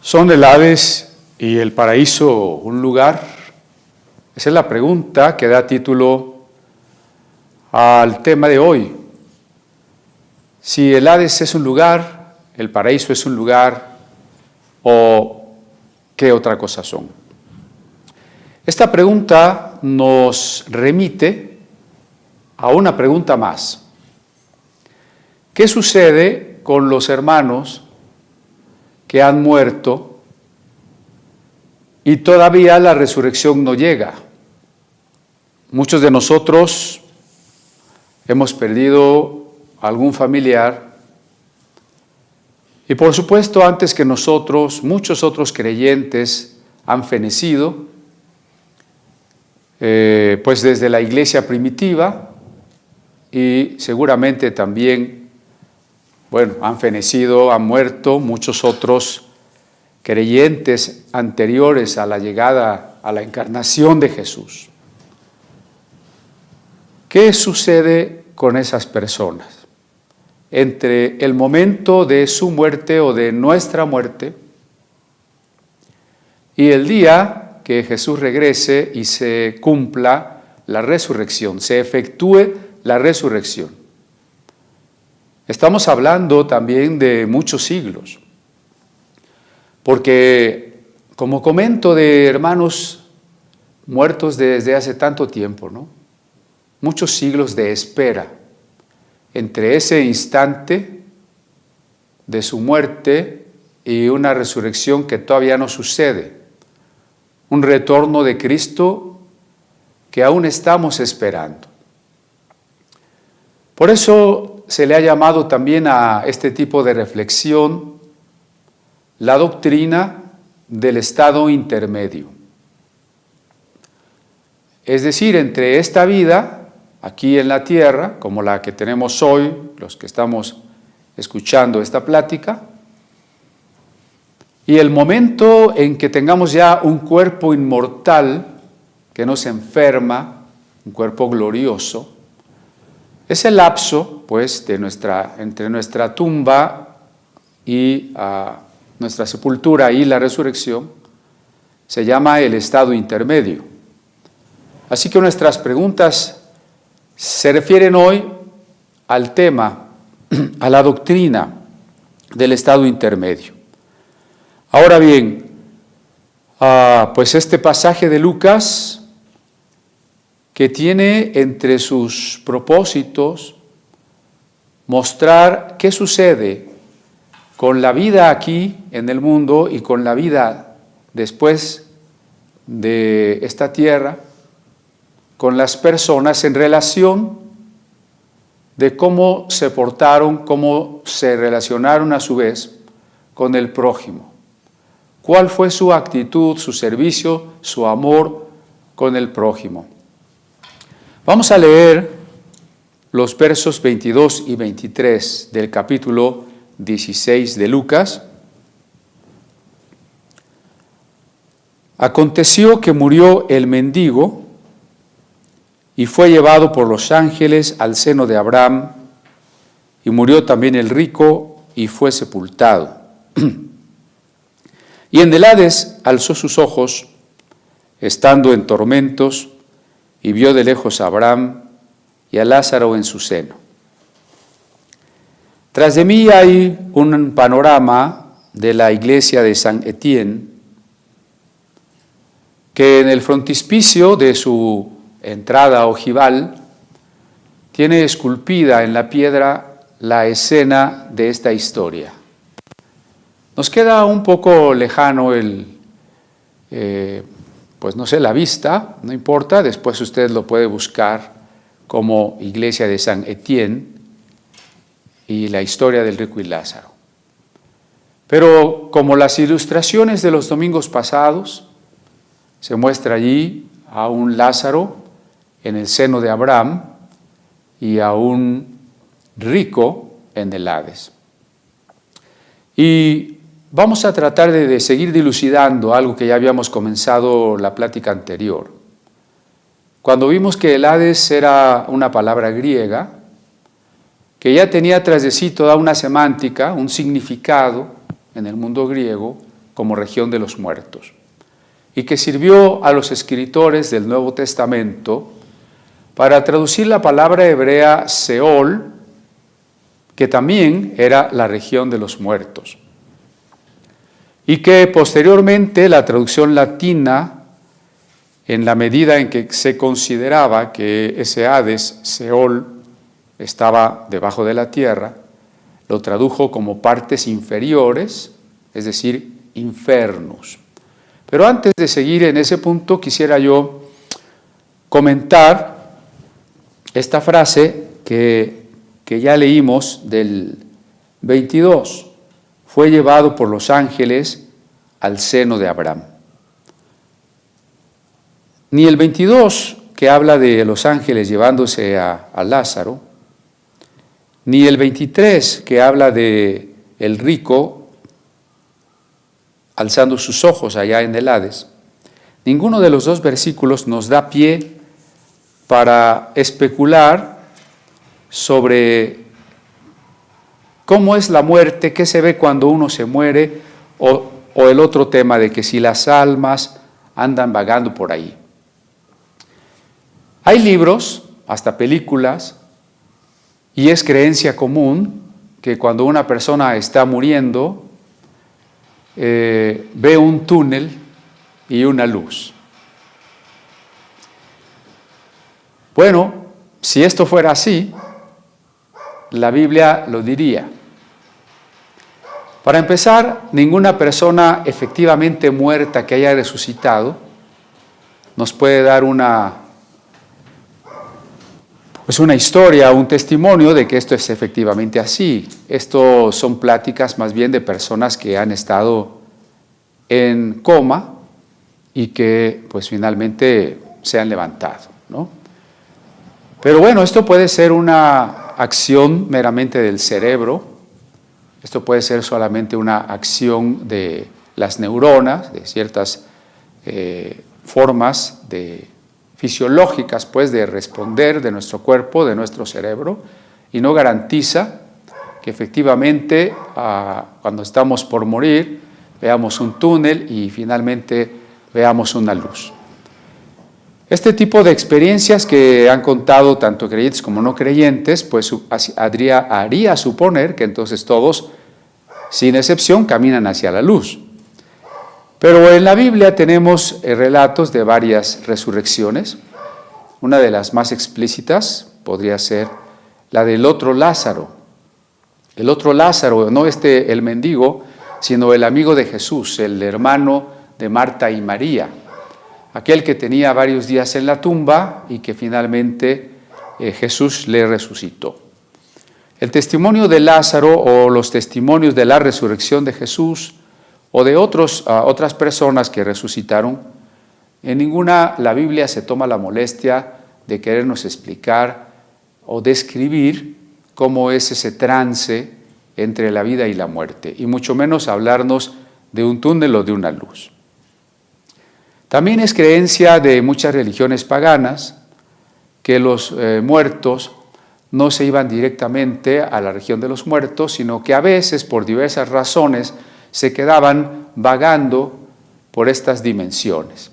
¿Son el Hades y el paraíso un lugar? Esa es la pregunta que da título al tema de hoy. Si el Hades es un lugar, el paraíso es un lugar, o qué otra cosa son. Esta pregunta nos remite a una pregunta más. ¿Qué sucede con los hermanos que han muerto y todavía la resurrección no llega? Muchos de nosotros hemos perdido algún familiar y por supuesto antes que nosotros muchos otros creyentes han fenecido, pues desde la iglesia primitiva y seguramente también, han fenecido, han muerto muchos otros creyentes anteriores a la llegada, a la encarnación de Jesús. ¿Qué sucede con esas personas? Entre el momento de su muerte o de nuestra muerte y el día que Jesús regrese y se cumpla la resurrección, se efectúe la resurrección. Estamos hablando también de muchos siglos, porque como comento de hermanos muertos desde hace tanto tiempo, muchos siglos de espera entre ese instante de su muerte y una resurrección que todavía no sucede, un retorno de Cristo que aún estamos esperando. Por eso se le ha llamado también a este tipo de reflexión la doctrina del estado intermedio. Es decir, entre esta vida, aquí en la tierra, como la que tenemos hoy, los que estamos escuchando esta plática, y el momento en que tengamos ya un cuerpo inmortal que no se enferma, un cuerpo glorioso, ese lapso, pues, entre nuestra tumba y nuestra sepultura y la resurrección, se llama el estado intermedio. Así que nuestras preguntas se refieren hoy al tema, a la doctrina del estado intermedio. Ahora bien, pues este pasaje de Lucas, que tiene entre sus propósitos mostrar qué sucede con la vida aquí en el mundo y con la vida después de esta tierra, con las personas en relación de cómo se portaron, cómo se relacionaron a su vez con el prójimo. ¿Cuál fue su actitud, su servicio, su amor con el prójimo? Vamos a leer los versos 22 y 23 del capítulo 16 de Lucas. Aconteció que murió el mendigo y fue llevado por los ángeles al seno de Abraham, y murió también el rico y fue sepultado. Y en el Hades alzó sus ojos, estando en tormentos, y vio de lejos a Abraham y a Lázaro en su seno. Tras de mí hay un panorama de la iglesia de San Etienne, que en el frontispicio de su entrada ojival tiene esculpida en la piedra la escena de esta historia. Nos queda un poco lejano la vista, no importa, después usted lo puede buscar como iglesia de San Etienne y la historia del rico y Lázaro. Pero como las ilustraciones de los domingos pasados, se muestra allí a un Lázaro en el seno de Abraham y a un rico en el Hades. Y vamos a tratar de seguir dilucidando algo que ya habíamos comenzado la plática anterior. Cuando vimos que el Hades era una palabra griega, que ya tenía tras de sí toda una semántica, un significado en el mundo griego, como región de los muertos, y que sirvió a los escritores del Nuevo Testamento para traducir la palabra hebrea Seol, que también era la región de los muertos, y que posteriormente la traducción latina, en la medida en que se consideraba que ese Hades, Seol, estaba debajo de la tierra, lo tradujo como partes inferiores, es decir, infiernos. Pero antes de seguir en ese punto, quisiera yo comentar esta frase que ya leímos del 22. Fue llevado por los ángeles al seno de Abraham. Ni el 22, que habla de los ángeles llevándose a Lázaro, ni el 23, que habla de el rico alzando sus ojos allá en el Hades, ninguno de los dos versículos nos da pie para especular sobre cómo es la muerte, qué se ve cuando uno se muere, o el otro tema de que si las almas andan vagando por ahí. Hay libros, hasta películas, y es creencia común que cuando una persona está muriendo, ve un túnel y una luz. Bueno, si esto fuera así, la Biblia lo diría. Para empezar, ninguna persona efectivamente muerta que haya resucitado nos puede dar una historia, un testimonio de que esto es efectivamente así. Esto son pláticas más bien de personas que han estado en coma y que pues finalmente se han levantado, ¿no? Pero bueno, esto puede ser una acción meramente del cerebro, esto puede ser solamente una acción de las neuronas, de ciertas formas fisiológicas, pues, de responder de nuestro cuerpo, de nuestro cerebro, y no garantiza que efectivamente cuando estamos por morir veamos un túnel y finalmente veamos una luz. Este tipo de experiencias que han contado tanto creyentes como no creyentes, pues haría suponer que entonces todos, sin excepción, caminan hacia la luz. Pero en la Biblia tenemos relatos de varias resurrecciones. Una de las más explícitas podría ser la del otro Lázaro. El otro Lázaro, no el mendigo, sino el amigo de Jesús, el hermano de Marta y María, aquel que tenía varios días en la tumba y que finalmente Jesús le resucitó. El testimonio de Lázaro o los testimonios de la resurrección de Jesús o de otras personas que resucitaron, en ninguna la Biblia se toma la molestia de querernos explicar o describir cómo es ese trance entre la vida y la muerte, y mucho menos hablarnos de un túnel o de una luz. También es creencia de muchas religiones paganas que los muertos no se iban directamente a la región de los muertos, sino que a veces, por diversas razones, se quedaban vagando por estas dimensiones.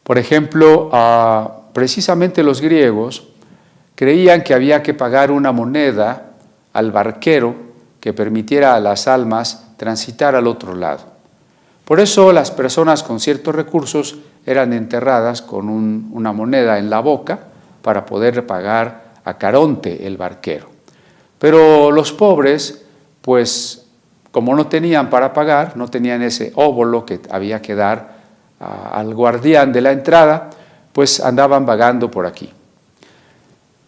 Por ejemplo, precisamente los griegos creían que había que pagar una moneda al barquero que permitiera a las almas transitar al otro lado. Por eso las personas con ciertos recursos eran enterradas con una moneda en la boca para poder pagar a Caronte, el barquero. Pero los pobres, pues como no tenían para pagar, no tenían ese óbolo que había que dar al guardián de la entrada, pues andaban vagando por aquí.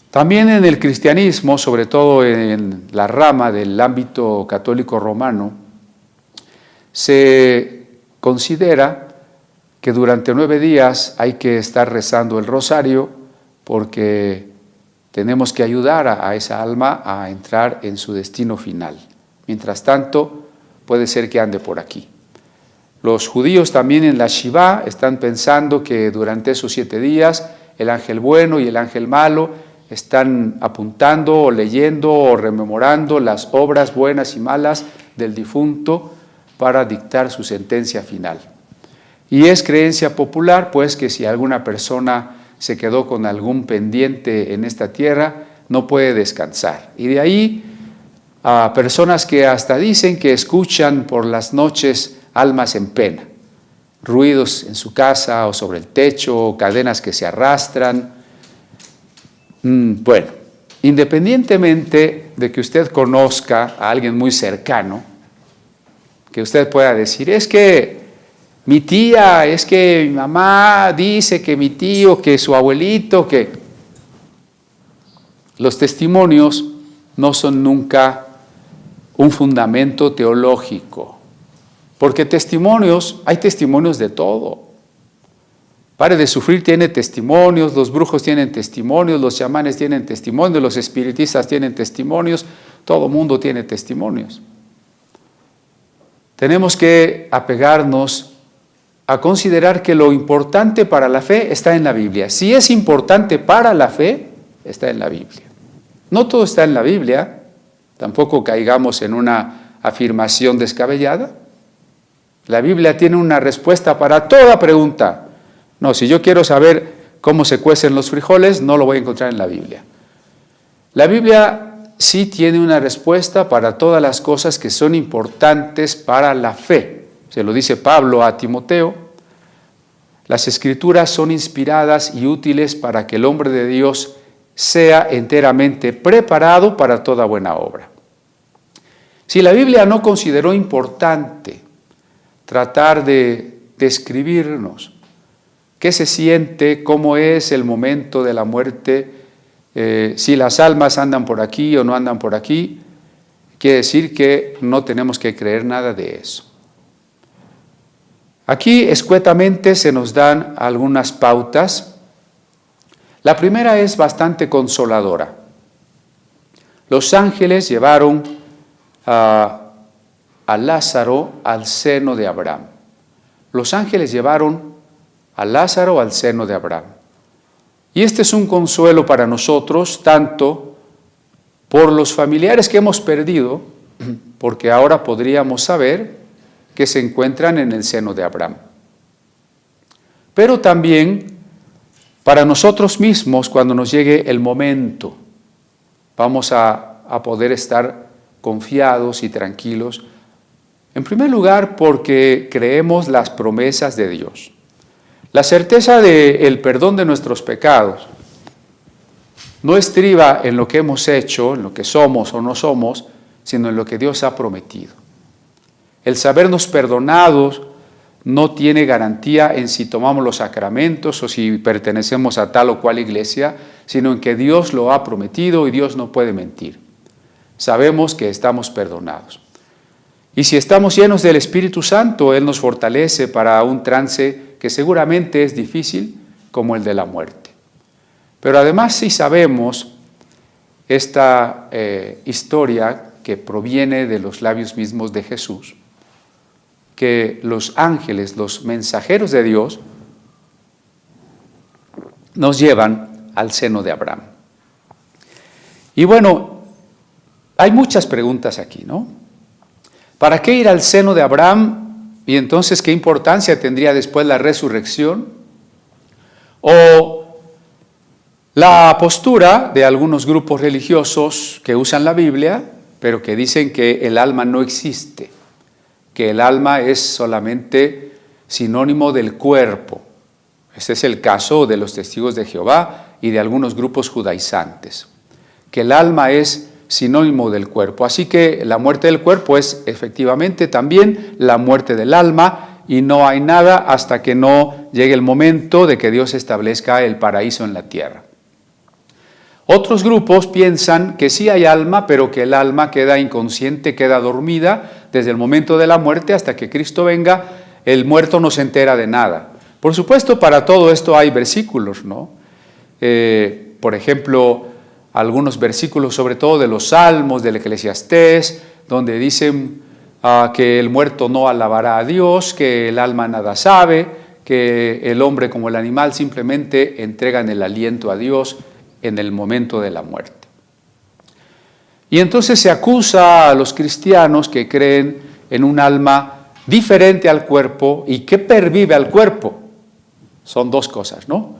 También en el cristianismo, sobre todo en la rama del ámbito católico romano, se considera que durante 9 días hay que estar rezando el rosario porque tenemos que ayudar a esa alma a entrar en su destino final. Mientras tanto, puede ser que ande por aquí. Los judíos también en la Shivá están pensando que durante esos 7 días el ángel bueno y el ángel malo están apuntando o leyendo o rememorando las obras buenas y malas del difunto para dictar su sentencia final. Y es creencia popular, pues, que si alguna persona se quedó con algún pendiente en esta tierra, no puede descansar. Y de ahí a personas que hasta dicen que escuchan por las noches almas en pena, ruidos en su casa o sobre el techo, cadenas que se arrastran. Bueno, independientemente de que usted conozca a alguien muy cercano, que usted pueda decir, es que mi tía, es que mi mamá dice que mi tío, que su abuelito, que... Los testimonios no son nunca un fundamento teológico, porque hay testimonios de todo. Pare de Sufrir tiene testimonios, los brujos tienen testimonios, los chamanes tienen testimonios, los espiritistas tienen testimonios, todo mundo tiene testimonios. Tenemos que apegarnos a considerar que lo importante para la fe está en la Biblia. Si es importante para la fe, está en la Biblia. No todo está en la Biblia, tampoco caigamos en una afirmación descabellada. La Biblia tiene una respuesta para toda pregunta. No, si yo quiero saber cómo se cuecen los frijoles, no lo voy a encontrar en la Biblia. La Biblia sí tiene una respuesta para todas las cosas que son importantes para la fe. Se lo dice Pablo a Timoteo. Las Escrituras son inspiradas y útiles para que el hombre de Dios sea enteramente preparado para toda buena obra. Si la Biblia no consideró importante tratar de describirnos qué se siente, cómo es el momento de la muerte, si las almas andan por aquí o no andan por aquí, quiere decir que no tenemos que creer nada de eso. Aquí escuetamente se nos dan algunas pautas. La primera es bastante consoladora. Los ángeles llevaron a Lázaro al seno de Abraham. Los ángeles llevaron a Lázaro al seno de Abraham. Y este es un consuelo para nosotros, tanto por los familiares que hemos perdido, porque ahora podríamos saber que se encuentran en el seno de Abraham. Pero también para nosotros mismos, cuando nos llegue el momento, vamos a poder estar confiados y tranquilos. En primer lugar, porque creemos las promesas de Dios. La certeza del perdón de nuestros pecados no estriba en lo que hemos hecho, en lo que somos o no somos, sino en lo que Dios ha prometido. El sabernos perdonados no tiene garantía en si tomamos los sacramentos o si pertenecemos a tal o cual iglesia, sino en que Dios lo ha prometido y Dios no puede mentir. Sabemos que estamos perdonados. Y si estamos llenos del Espíritu Santo, Él nos fortalece para un trance que seguramente es difícil, como el de la muerte. Pero además sí sabemos esta historia que proviene de los labios mismos de Jesús, que los ángeles, los mensajeros de Dios, nos llevan al seno de Abraham. Y bueno, hay muchas preguntas aquí, ¿no? ¿Para qué ir al seno de Abraham? Y entonces, ¿qué importancia tendría después la resurrección? O la postura de algunos grupos religiosos que usan la Biblia, pero que dicen que el alma no existe, que el alma es solamente sinónimo del cuerpo. Este es el caso de los testigos de Jehová y de algunos grupos judaizantes, que el alma es sinónimo del cuerpo. Así que la muerte del cuerpo es efectivamente también la muerte del alma y no hay nada hasta que no llegue el momento de que Dios establezca el paraíso en la tierra. Otros grupos piensan que sí hay alma, pero que el alma queda inconsciente, queda dormida desde el momento de la muerte hasta que Cristo venga. El muerto no se entera de nada. Por supuesto, para todo esto hay versículos, ¿no? Por ejemplo, algunos versículos, sobre todo de los Salmos, del Eclesiastés, donde dicen que el muerto no alabará a Dios, que el alma nada sabe, que el hombre como el animal simplemente entregan el aliento a Dios en el momento de la muerte. Y entonces se acusa a los cristianos que creen en un alma diferente al cuerpo y que pervive al cuerpo. Son dos cosas, ¿no?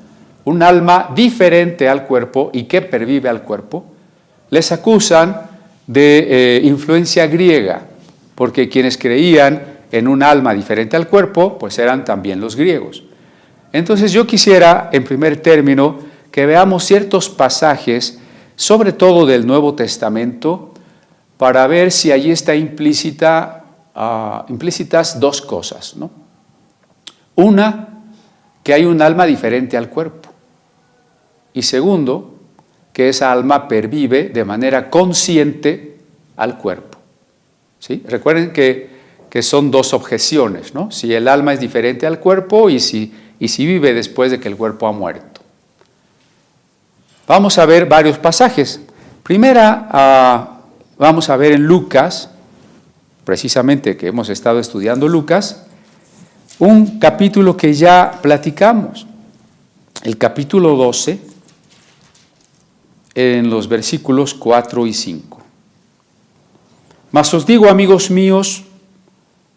Un alma diferente al cuerpo y que pervive al cuerpo. Les acusan de influencia griega, porque quienes creían en un alma diferente al cuerpo, pues eran también los griegos. Entonces yo quisiera, en primer término, que veamos ciertos pasajes, sobre todo del Nuevo Testamento, para ver si allí está implícitas dos cosas, ¿no? Una, que hay un alma diferente al cuerpo. Y segundo, que esa alma pervive de manera consciente al cuerpo. ¿Sí? Recuerden que son dos objeciones, ¿no? Si el alma es diferente al cuerpo y si vive después de que el cuerpo ha muerto. Vamos a ver varios pasajes. Primera, vamos a ver en Lucas, precisamente que hemos estado estudiando Lucas, un capítulo que ya platicamos, el capítulo 12, en los versículos 4 y 5. Mas os digo, amigos míos,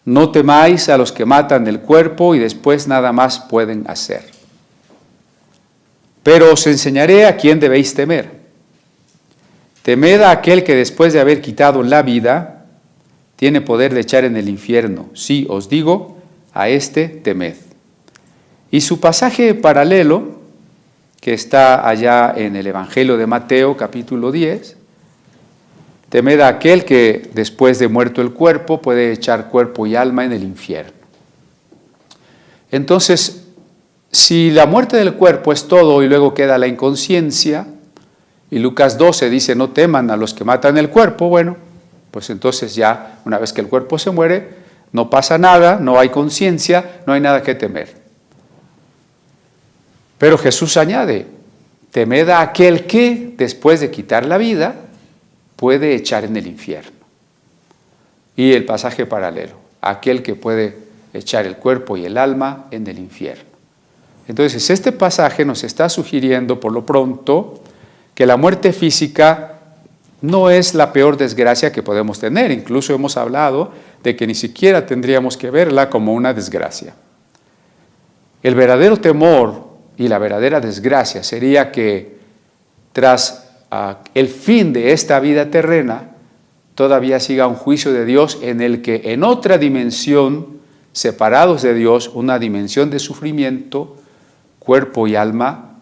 no temáis a los que matan el cuerpo y después nada más pueden hacer. Pero os enseñaré a quién debéis temer. Temed a aquel que después de haber quitado la vida, tiene poder de echar en el infierno. Sí, os digo, a este temed. Y su pasaje paralelo, que está allá en el Evangelio de Mateo, capítulo 10, temed a aquel que después de muerto el cuerpo puede echar cuerpo y alma en el infierno. Entonces, si la muerte del cuerpo es todo y luego queda la inconsciencia, y Lucas 12 dice no teman a los que matan el cuerpo, bueno, pues entonces ya una vez que el cuerpo se muere, no pasa nada, no hay conciencia, no hay nada que temer. Pero Jesús añade, temed a aquel que después de quitar la vida puede echar en el infierno. Y el pasaje paralelo, aquel que puede echar el cuerpo y el alma en el infierno. Entonces, este pasaje nos está sugiriendo por lo pronto que la muerte física no es la peor desgracia que podemos tener. Incluso hemos hablado de que ni siquiera tendríamos que verla como una desgracia. El verdadero temor y la verdadera desgracia sería que tras el fin de esta vida terrena, todavía siga un juicio de Dios en el que en otra dimensión, separados de Dios, una dimensión de sufrimiento, cuerpo y alma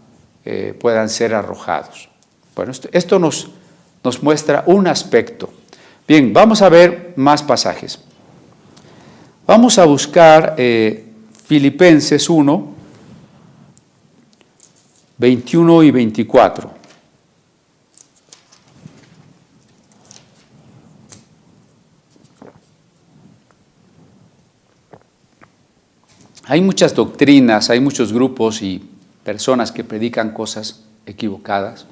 puedan ser arrojados. Bueno, esto nos muestra un aspecto. Bien, vamos a ver más pasajes. Vamos a buscar Filipenses 1, 21 y 24. Hay muchas doctrinas, hay muchos grupos y personas que predican cosas equivocadas.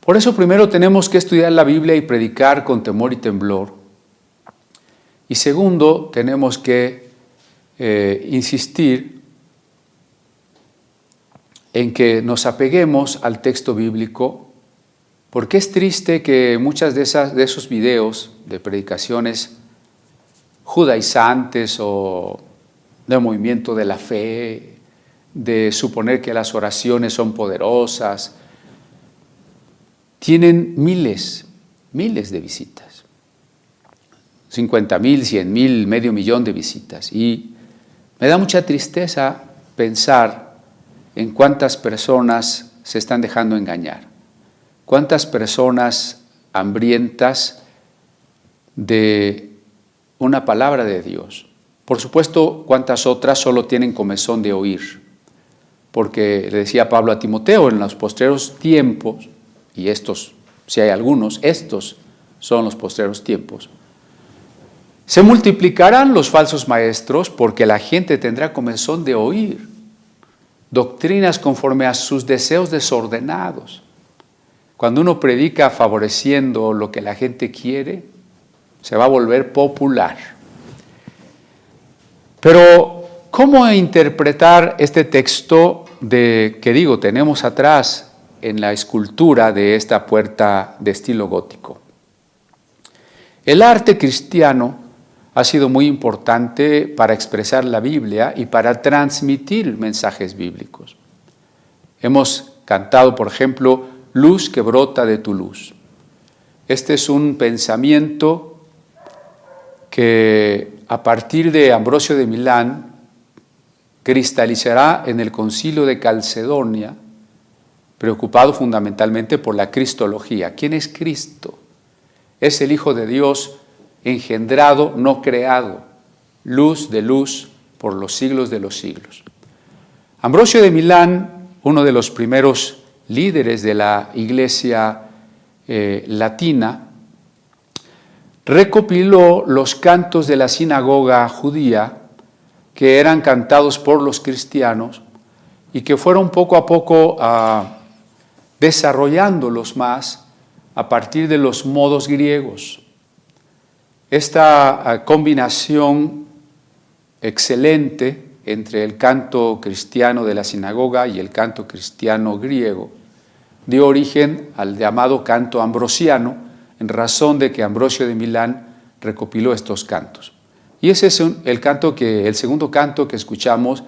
Por eso primero tenemos que estudiar la Biblia y predicar con temor y temblor. Y segundo, tenemos que insistir en que nos apeguemos al texto bíblico, porque es triste que muchas de esos videos de predicaciones judaizantes o de movimiento de la fe, de suponer que las oraciones son poderosas, tienen miles de visitas. 50,000, 100,000, 500,000 de visitas. Y me da mucha tristeza pensar en cuántas personas se están dejando engañar, cuántas personas hambrientas de una palabra de Dios. Por supuesto, cuántas otras solo tienen comezón de oír, porque le decía Pablo a Timoteo, en los postreros tiempos, y estos, si hay algunos, estos son los postreros tiempos, se multiplicarán los falsos maestros porque la gente tendrá comezón de oír doctrinas conforme a sus deseos desordenados. Cuando uno predica favoreciendo lo que la gente quiere, se va a volver popular. Pero, ¿cómo interpretar este texto que tenemos atrás en la escultura de esta puerta de estilo gótico? El arte cristiano ha sido muy importante para expresar la Biblia y para transmitir mensajes bíblicos. Hemos cantado, por ejemplo, Luz que brota de tu luz. Este es un pensamiento que a partir de Ambrosio de Milán cristalizará en el Concilio de Calcedonia, preocupado fundamentalmente por la cristología. ¿Quién es Cristo? Es el Hijo de Dios engendrado, no creado, luz de luz por los siglos de los siglos. Ambrosio de Milán, uno de los primeros líderes de la Iglesia latina, recopiló los cantos de la sinagoga judía que eran cantados por los cristianos y que fueron poco a poco desarrollándolos más a partir de los modos griegos. Esta combinación excelente entre el canto cristiano de la sinagoga y el canto cristiano griego dio origen al llamado canto ambrosiano, en razón de que Ambrosio de Milán recopiló estos cantos. Y ese es el segundo canto que escuchamos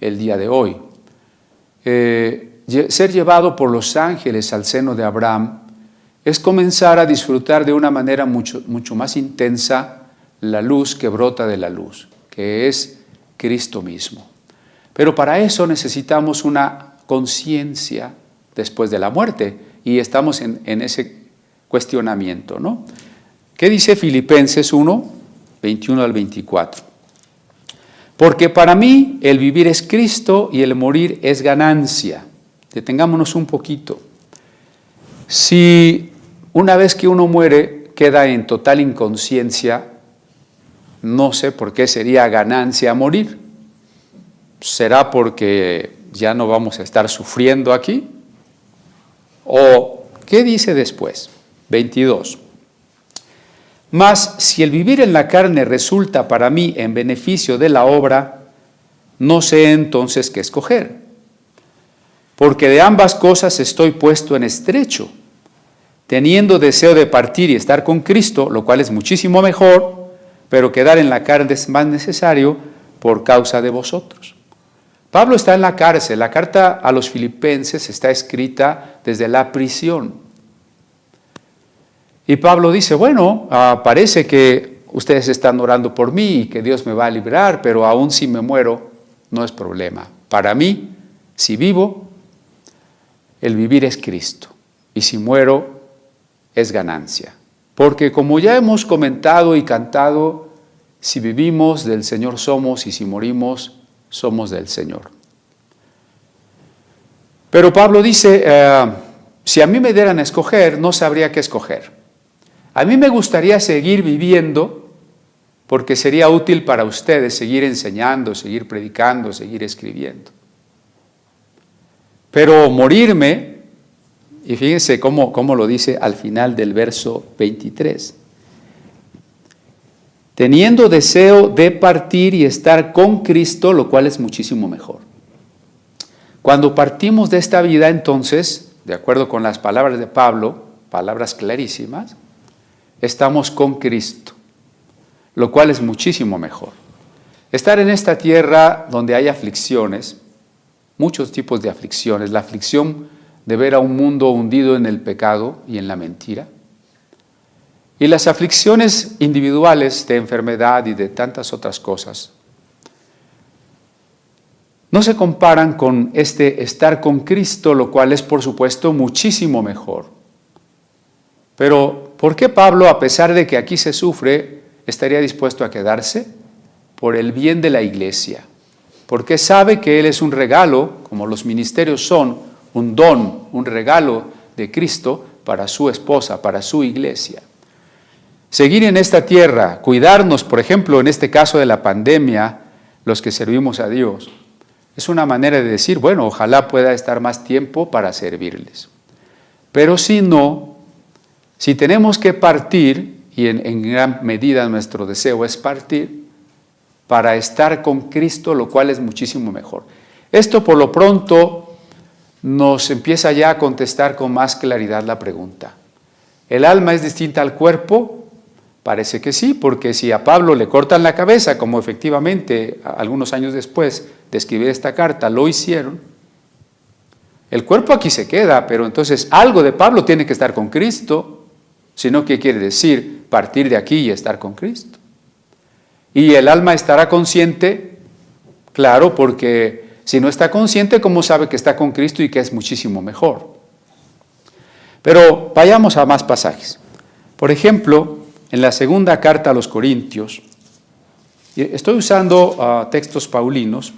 el día de hoy. Ser llevado por los ángeles al seno de Abraham es comenzar a disfrutar de una manera mucho más intensa la luz que brota de la luz, que es Cristo mismo. Pero para eso necesitamos una conciencia después de la muerte, y estamos en ese cuestionamiento, ¿no? ¿Qué dice Filipenses 1, 21 al 24? Porque para mí el vivir es Cristo y el morir es ganancia. Detengámonos un poquito. Si una vez que uno muere queda en total inconsciencia, no sé por qué sería ganancia morir. ¿Será porque ya no vamos a estar sufriendo aquí? ¿O qué dice después? 22. Mas si el vivir en la carne resulta para mí en beneficio de la obra, no sé entonces qué escoger. Porque de ambas cosas estoy puesto en estrecho, teniendo deseo de partir y estar con Cristo, lo cual es muchísimo mejor, pero quedar en la carne es más necesario por causa de vosotros. Pablo está en la cárcel. La carta a los filipenses está escrita desde la prisión. Y Pablo dice, bueno, parece que ustedes están orando por mí y que Dios me va a librar, pero aún si me muero, no es problema. Para mí, si vivo, el vivir es Cristo. Y si muero, es ganancia. Porque como ya hemos comentado y cantado, si vivimos, del Señor somos, y si morimos, somos del Señor. Pero Pablo dice, si a mí me dieran a escoger, no sabría qué escoger. A mí me gustaría seguir viviendo porque sería útil para ustedes seguir enseñando, seguir predicando, seguir escribiendo. Pero morirme, y fíjense cómo lo dice al final del verso 23. Teniendo deseo de partir y estar con Cristo, lo cual es muchísimo mejor. Cuando partimos de esta vida, entonces, de acuerdo con las palabras de Pablo, palabras clarísimas, estamos con Cristo, lo cual es muchísimo mejor. Estar en esta tierra donde hay aflicciones, muchos tipos de aflicciones, la aflicción de ver a un mundo hundido en el pecado y en la mentira, y las aflicciones individuales de enfermedad y de tantas otras cosas, no se comparan con este estar con Cristo, lo cual es, por supuesto, muchísimo mejor. Pero, ¿por qué Pablo, a pesar de que aquí se sufre, estaría dispuesto a quedarse? Por el bien de la iglesia. Porque sabe que él es un regalo, como los ministerios son, un don, un regalo de Cristo para su esposa, para su iglesia. Seguir en esta tierra, cuidarnos, por ejemplo, en este caso de la pandemia, los que servimos a Dios, es una manera de decir, bueno, ojalá pueda estar más tiempo para servirles. Pero si no, si tenemos que partir, y en gran medida nuestro deseo es partir, para estar con Cristo, lo cual es muchísimo mejor. Esto por lo pronto nos empieza ya a contestar con más claridad la pregunta. ¿El alma es distinta al cuerpo? Parece que sí, porque si a Pablo le cortan la cabeza, como efectivamente algunos años después de escribir esta carta lo hicieron, el cuerpo aquí se queda, pero entonces algo de Pablo tiene que estar con Cristo, sino ¿qué quiere decir? Partir de aquí y estar con Cristo. Y el alma estará consciente, claro, porque si no está consciente, ¿cómo sabe que está con Cristo y que es muchísimo mejor? Pero vayamos a más pasajes. Por ejemplo, en la segunda carta a los Corintios, estoy usando textos paulinos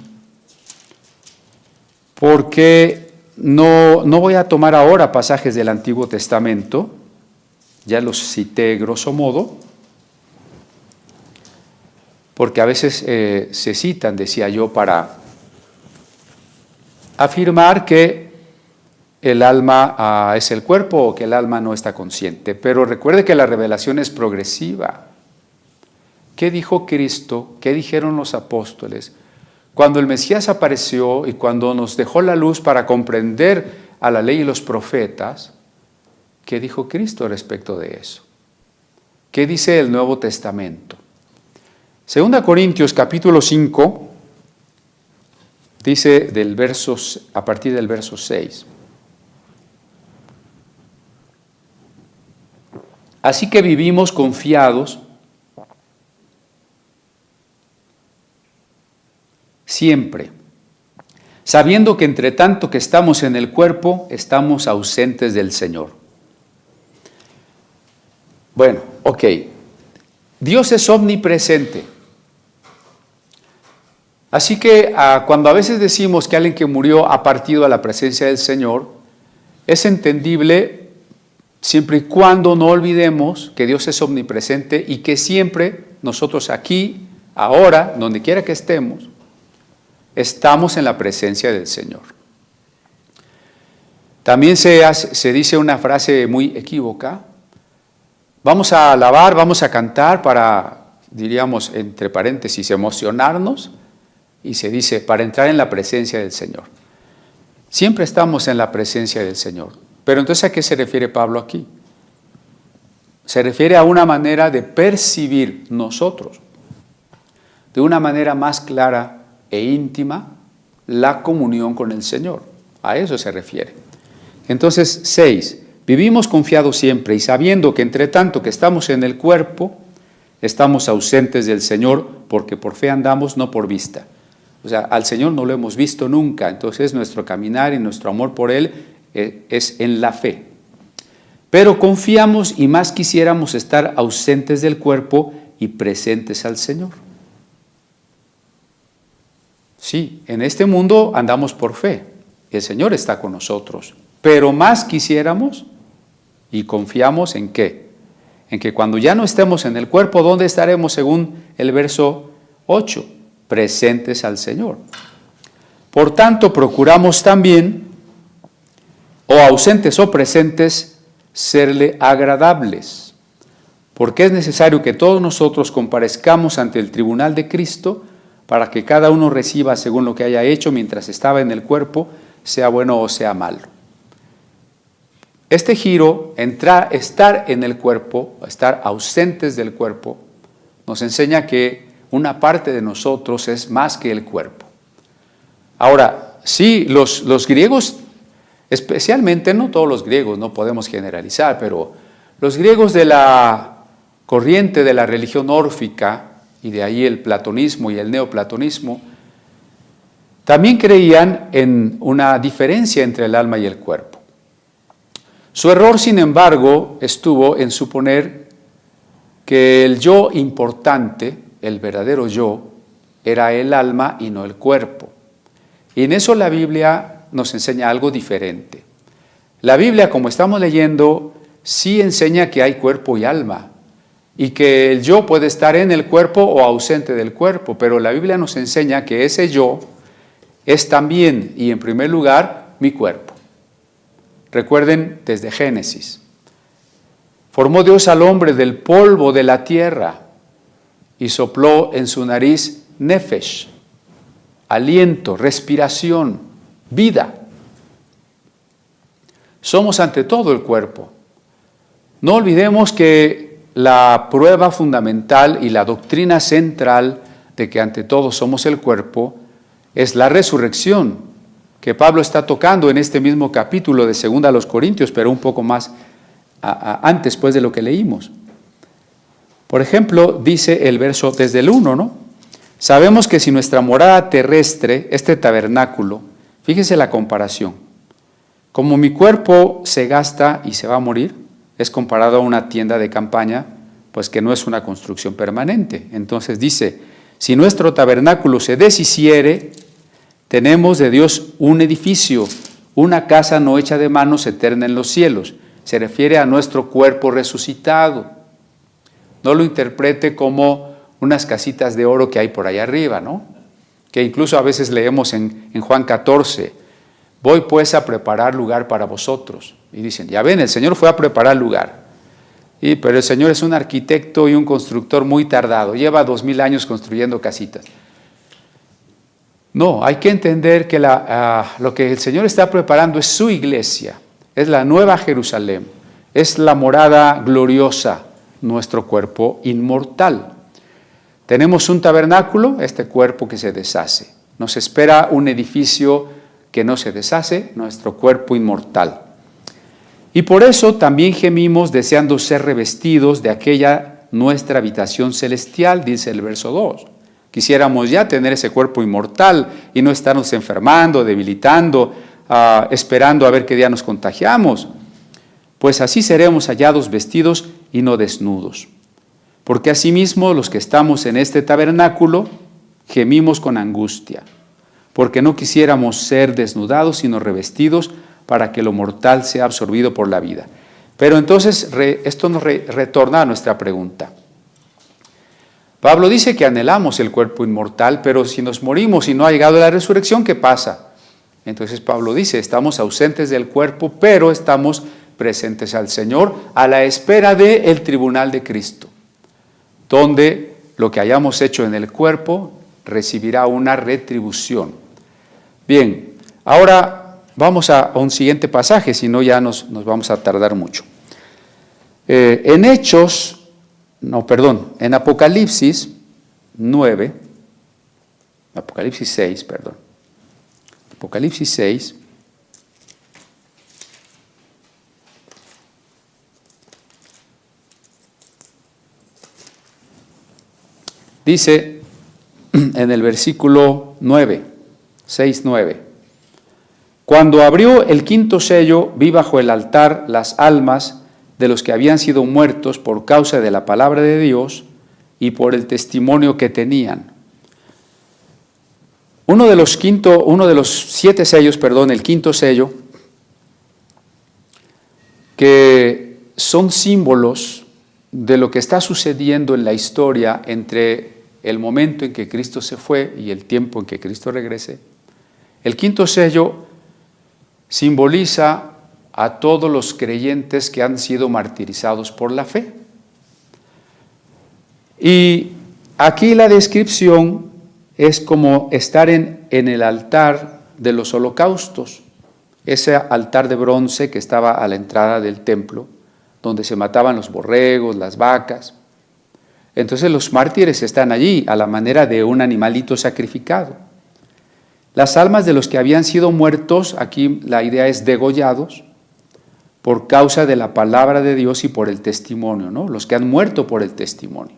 porque no voy a tomar ahora pasajes del Antiguo Testamento, ya los cité grosso modo, porque a veces se citan, decía yo, para afirmar que el alma es el cuerpo o que el alma no está consciente. Pero recuerde que la revelación es progresiva. ¿Qué dijo Cristo? ¿Qué dijeron los apóstoles? Cuando el Mesías apareció y cuando nos dejó la luz para comprender a la ley y los profetas, ¿qué dijo Cristo respecto de eso? ¿Qué dice el Nuevo Testamento? 2 Corintios capítulo 5, dice a partir del verso 6. Así que vivimos confiados siempre, sabiendo que entre tanto que estamos en el cuerpo, estamos ausentes del Señor. Bueno, ok. Dios es omnipresente. Así que cuando a veces decimos que alguien que murió ha partido a la presencia del Señor, es entendible siempre y cuando no olvidemos que Dios es omnipresente y que siempre nosotros aquí, ahora, donde quiera que estemos, estamos en la presencia del Señor. También se dice una frase muy equívoca: vamos a alabar, vamos a cantar para, diríamos entre paréntesis, emocionarnos, y se dice para entrar en la presencia del Señor. Siempre estamos en la presencia del Señor. Pero entonces, ¿a qué se refiere Pablo aquí? Se refiere a una manera de percibir nosotros, de una manera más clara e íntima, la comunión con el Señor. A eso se refiere. Entonces, 6. Vivimos confiados siempre y sabiendo que entre tanto que estamos en el cuerpo, estamos ausentes del Señor, porque por fe andamos, no por vista. O sea, al Señor no lo hemos visto nunca, entonces nuestro caminar y nuestro amor por Él es en la fe. Pero confiamos y más quisiéramos estar ausentes del cuerpo y presentes al Señor. Sí, en este mundo andamos por fe, el Señor está con nosotros, pero más quisiéramos y confiamos en ¿qué? En que cuando ya no estemos en el cuerpo, ¿dónde estaremos según el verso 8? Presentes al Señor. Por tanto, procuramos también, o ausentes o presentes, serle agradables, porque es necesario que todos nosotros comparezcamos ante el tribunal de Cristo para que cada uno reciba según lo que haya hecho mientras estaba en el cuerpo, sea bueno o sea malo. Este giro, estar en el cuerpo, estar ausentes del cuerpo, nos enseña que una parte de nosotros es más que el cuerpo. Ahora, sí, los griegos, especialmente, no todos los griegos, no podemos generalizar, pero los griegos de la corriente de la religión órfica, y de ahí el platonismo y el neoplatonismo, también creían en una diferencia entre el alma y el cuerpo. Su error, sin embargo, estuvo en suponer que el yo importante, el verdadero yo, era el alma y no el cuerpo. Y en eso la Biblia nos enseña algo diferente. La Biblia, como estamos leyendo, sí enseña que hay cuerpo y alma, y que el yo puede estar en el cuerpo o ausente del cuerpo, pero la Biblia nos enseña que ese yo es también, y en primer lugar, mi cuerpo. Recuerden desde Génesis. Formó Dios al hombre del polvo de la tierra y sopló en su nariz nefesh, aliento, respiración, vida. Somos ante todo el cuerpo. No olvidemos que la prueba fundamental y la doctrina central de que ante todo somos el cuerpo es la resurrección, que Pablo está tocando en este mismo capítulo de 2 a los Corintios, pero un poco más antes pues de lo que leímos. Por ejemplo, dice el verso desde el 1, ¿no? Sabemos que si nuestra morada terrestre, este tabernáculo, fíjese la comparación, como mi cuerpo se gasta y se va a morir, es comparado a una tienda de campaña, pues que no es una construcción permanente. Entonces dice, si nuestro tabernáculo se deshiciere, tenemos de Dios un edificio, una casa no hecha de manos eterna en los cielos. Se refiere a nuestro cuerpo resucitado. No lo interprete como unas casitas de oro que hay por allá arriba, ¿no? Que incluso a veces leemos en Juan 14, voy pues a preparar lugar para vosotros. Y dicen, ya ven, el Señor fue a preparar lugar. Pero el Señor es un arquitecto y un constructor muy tardado, lleva 2000 años construyendo casitas. No, hay que entender que lo que el Señor está preparando es su iglesia, es la nueva Jerusalén, es la morada gloriosa, nuestro cuerpo inmortal. Tenemos un tabernáculo, este cuerpo que se deshace. Nos espera un edificio que no se deshace, nuestro cuerpo inmortal. Y por eso también gemimos deseando ser revestidos de aquella nuestra habitación celestial, dice el verso 2. Quisiéramos ya tener ese cuerpo inmortal y no estarnos enfermando, debilitando, esperando a ver qué día nos contagiamos. Pues así seremos hallados vestidos y no desnudos. Porque asimismo los que estamos en este tabernáculo gemimos con angustia, porque no quisiéramos ser desnudados sino revestidos para que lo mortal sea absorbido por la vida. Pero entonces esto nos retorna a nuestra pregunta. Pablo dice que anhelamos el cuerpo inmortal, pero si nos morimos y no ha llegado la resurrección, ¿qué pasa? Entonces Pablo dice, estamos ausentes del cuerpo, pero estamos presentes al Señor a la espera del tribunal de Cristo, donde lo que hayamos hecho en el cuerpo recibirá una retribución. Bien, ahora vamos a un siguiente pasaje, si no ya nos vamos a tardar mucho. En Apocalipsis 9, Apocalipsis 6, perdón. Apocalipsis 6. Dice en el versículo 9, 6, 9. Cuando abrió el quinto sello, vi bajo el altar las almas de los que habían sido muertos por causa de la palabra de Dios y por el testimonio que tenían. Uno de los 7 sellos, el quinto sello, que son símbolos de lo que está sucediendo en la historia entre el momento en que Cristo se fue y el tiempo en que Cristo regrese. El quinto sello simboliza a todos los creyentes que han sido martirizados por la fe. Y aquí la descripción es como estar en el altar de los holocaustos, ese altar de bronce que estaba a la entrada del templo, donde se mataban los borregos, las vacas. Entonces los mártires están allí a la manera de un animalito sacrificado. Las almas de los que habían sido muertos, aquí la idea es degollados, por causa de la palabra de Dios y por el testimonio, ¿no? Los que han muerto por el testimonio.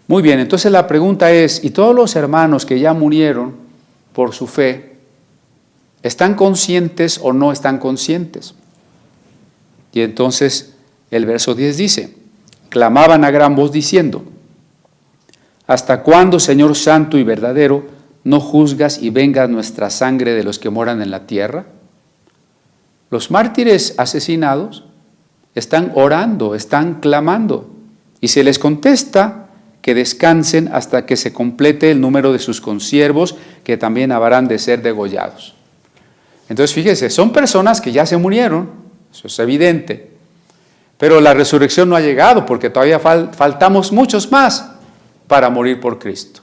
Muy bien, entonces la pregunta es, ¿y todos los hermanos que ya murieron por su fe, están conscientes o no están conscientes? Y entonces el verso 10 dice, clamaban a gran voz diciendo, ¿hasta cuándo, Señor santo y verdadero, no juzgas y vengas nuestra sangre de los que moran en la tierra? Los mártires asesinados están orando, están clamando, y se les contesta que descansen hasta que se complete el número de sus consiervos, que también habrán de ser degollados. Entonces fíjese, son personas que ya se murieron, eso es evidente, pero la resurrección no ha llegado porque todavía faltamos muchos más para morir por Cristo.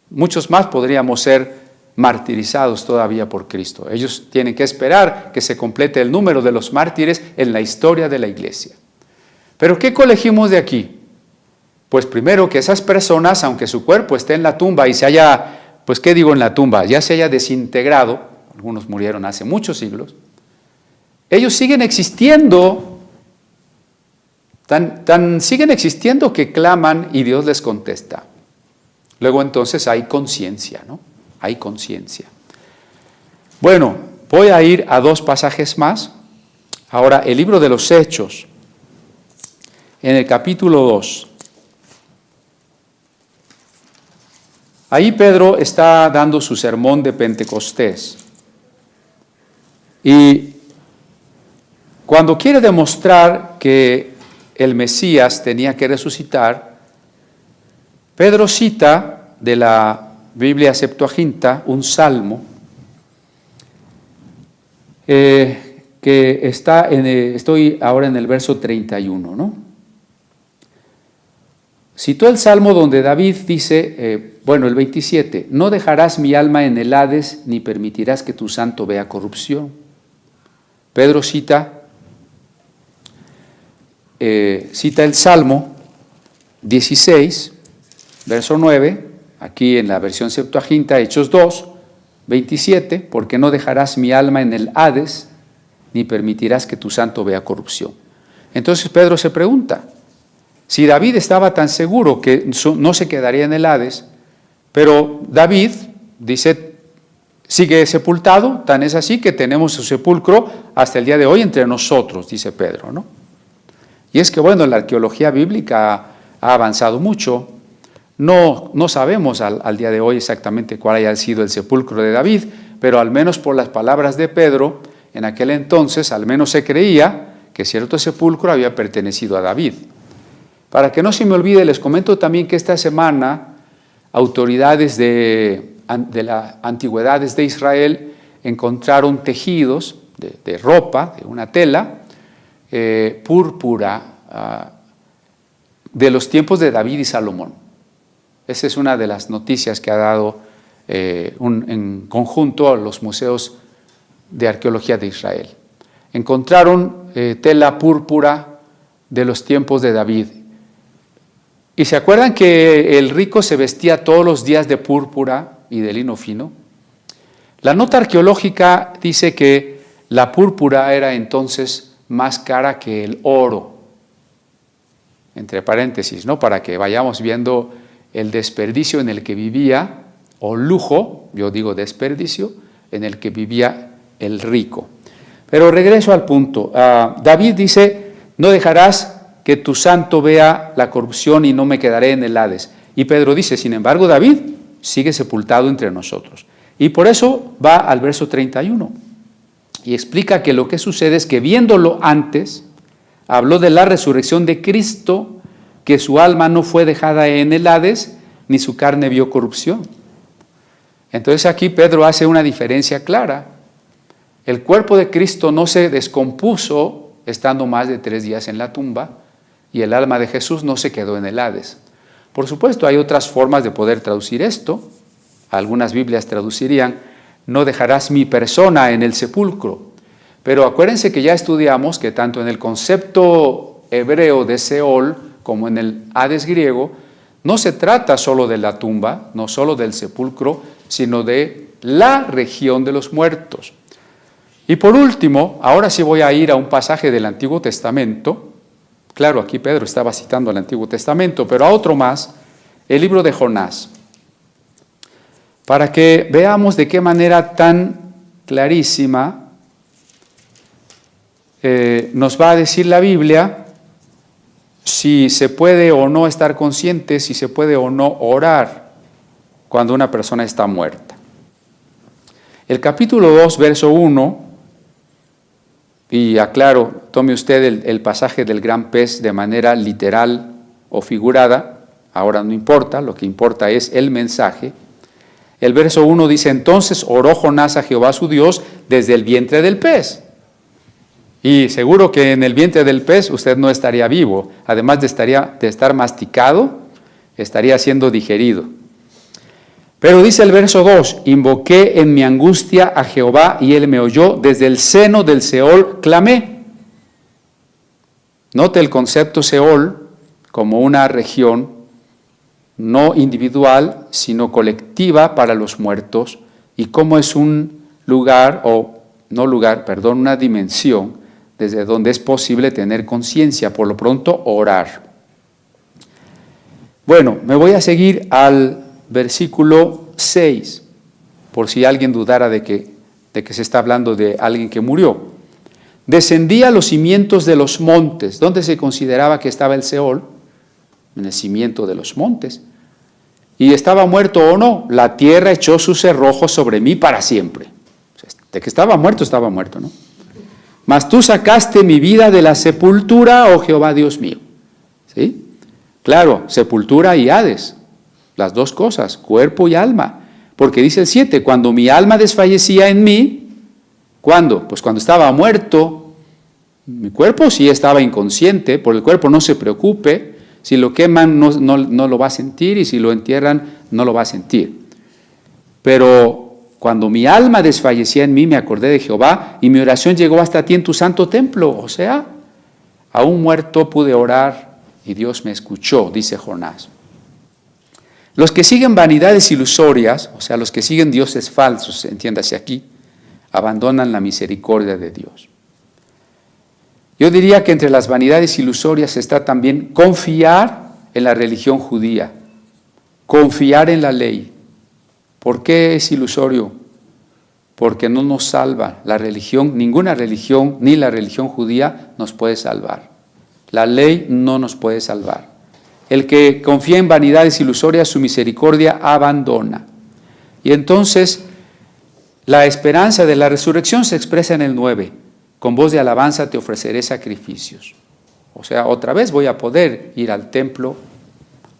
Muchos más podríamos ser martirizados todavía por Cristo. Ellos tienen que esperar que se complete el número de los mártires en la historia de la iglesia. Pero ¿qué colegimos de aquí? Pues primero que esas personas, aunque su cuerpo esté en la tumba y se haya, pues ¿qué digo en la tumba? Ya se haya desintegrado, algunos murieron hace muchos siglos, ellos siguen existiendo, siguen existiendo que claman y Dios les contesta. Luego entonces hay conciencia, ¿no? Hay conciencia. Bueno, voy a ir a 2 pasajes más. Ahora, el libro de los Hechos, en el capítulo 2. Ahí Pedro está dando su sermón de Pentecostés. Y cuando quiere demostrar que el Mesías tenía que resucitar, Pedro cita de la Biblia Septuaginta un salmo que está estoy ahora en el verso 31, ¿no? Citó el salmo donde David dice, el 27, no dejarás mi alma en el Hades, ni permitirás que tu santo vea corrupción. Pedro cita el Salmo 16, verso 9, aquí en la versión Septuaginta, Hechos 2, 27, porque no dejarás mi alma en el Hades, ni permitirás que tu santo vea corrupción. Entonces Pedro se pregunta, si David estaba tan seguro que no se quedaría en el Hades, pero David, dice, sigue sepultado, tan es así que tenemos su sepulcro hasta el día de hoy entre nosotros, dice Pedro, ¿no? Y es que, la arqueología bíblica ha avanzado mucho. No sabemos al día de hoy exactamente cuál haya sido el sepulcro de David, pero al menos por las palabras de Pedro, en aquel entonces al menos se creía que cierto sepulcro había pertenecido a David. Para que no se me olvide, les comento también que esta semana autoridades de las antigüedades de Israel encontraron tejidos de ropa, de una tela, púrpura, de los tiempos de David y Salomón. Esa es una de las noticias que ha dado en conjunto a los museos de arqueología de Israel. Encontraron tela púrpura de los tiempos de David. ¿Y se acuerdan que el rico se vestía todos los días de púrpura y de lino fino? La nota arqueológica dice que la púrpura era entonces más cara que el oro, entre paréntesis, ¿no? Para que vayamos viendo el desperdicio en el que vivía, o lujo, yo digo desperdicio, en el que vivía el rico. Pero regreso al punto. David dice, no dejarás que tu santo vea la corrupción y no me quedaré en el Hades. Y Pedro dice, sin embargo, David sigue sepultado entre nosotros. Y por eso va al verso 31 y explica que lo que sucede es que viéndolo antes, habló de la resurrección de Cristo, que su alma no fue dejada en el Hades, ni su carne vio corrupción. Entonces aquí Pedro hace una diferencia clara. El cuerpo de Cristo no se descompuso estando más de 3 días en la tumba, y el alma de Jesús no se quedó en el Hades. Por supuesto, hay otras formas de poder traducir esto. Algunas Biblias traducirían, no dejarás mi persona en el sepulcro. Pero acuérdense que ya estudiamos que tanto en el concepto hebreo de Seol como en el Hades griego, no se trata solo de la tumba, no solo del sepulcro, sino de la región de los muertos. Y por último, ahora sí voy a ir a un pasaje del Antiguo Testamento. Claro, aquí Pedro estaba citando el Antiguo Testamento, pero a otro más, el libro de Jonás, para que veamos de qué manera tan clarísima nos va a decir la Biblia si se puede o no estar consciente, si se puede o no orar cuando una persona está muerta. El capítulo 2, verso 1, y aclaro, tome usted el pasaje del gran pez de manera literal o figurada, ahora no importa, lo que importa es el mensaje. El verso 1 dice, entonces oró Jonás a Jehová su Dios desde el vientre del pez. Y seguro que en el vientre del pez usted no estaría vivo, además de estar masticado, estaría siendo digerido. Pero dice el verso 2, invoqué en mi angustia a Jehová y él me oyó, desde el seno del Seol clamé. Note el concepto Seol como una región no individual, sino colectiva para los muertos, y como es un lugar, una dimensión desde donde es posible tener conciencia, por lo pronto orar. Bueno, me voy a seguir al versículo 6, por si alguien dudara de que se está hablando de alguien que murió. Descendí a los cimientos de los montes. ¿Dónde se consideraba que estaba el Seol? En el cimiento de los montes. Y estaba muerto o no, la tierra echó sus cerrojos sobre mí para siempre. O sea, de que estaba muerto, ¿no? Mas tú sacaste mi vida de la sepultura, oh Jehová Dios mío. ¿Sí? Claro, sepultura y Hades, las dos cosas, cuerpo y alma. Porque dice el 7, cuando mi alma desfallecía en mí, ¿cuándo? Pues cuando estaba muerto, mi cuerpo sí estaba inconsciente, por el cuerpo no se preocupe, si lo queman no lo va a sentir y si lo entierran no lo va a sentir. Pero cuando mi alma desfallecía en mí, me acordé de Jehová y mi oración llegó hasta ti en tu santo templo. O sea, aún muerto pude orar y Dios me escuchó, dice Jonás. Los que siguen vanidades ilusorias, o sea, los que siguen dioses falsos, entiéndase aquí, abandonan la misericordia de Dios. Yo diría que entre las vanidades ilusorias está también confiar en la religión judía, confiar en la ley. ¿Por qué es ilusorio? Porque no nos salva la religión, ninguna religión, ni la religión judía nos puede salvar. La ley no nos puede salvar. El que confía en vanidades ilusorias, su misericordia abandona. Y entonces, la esperanza de la resurrección se expresa en el 9. Con voz de alabanza te ofreceré sacrificios. O sea, otra vez voy a poder ir al templo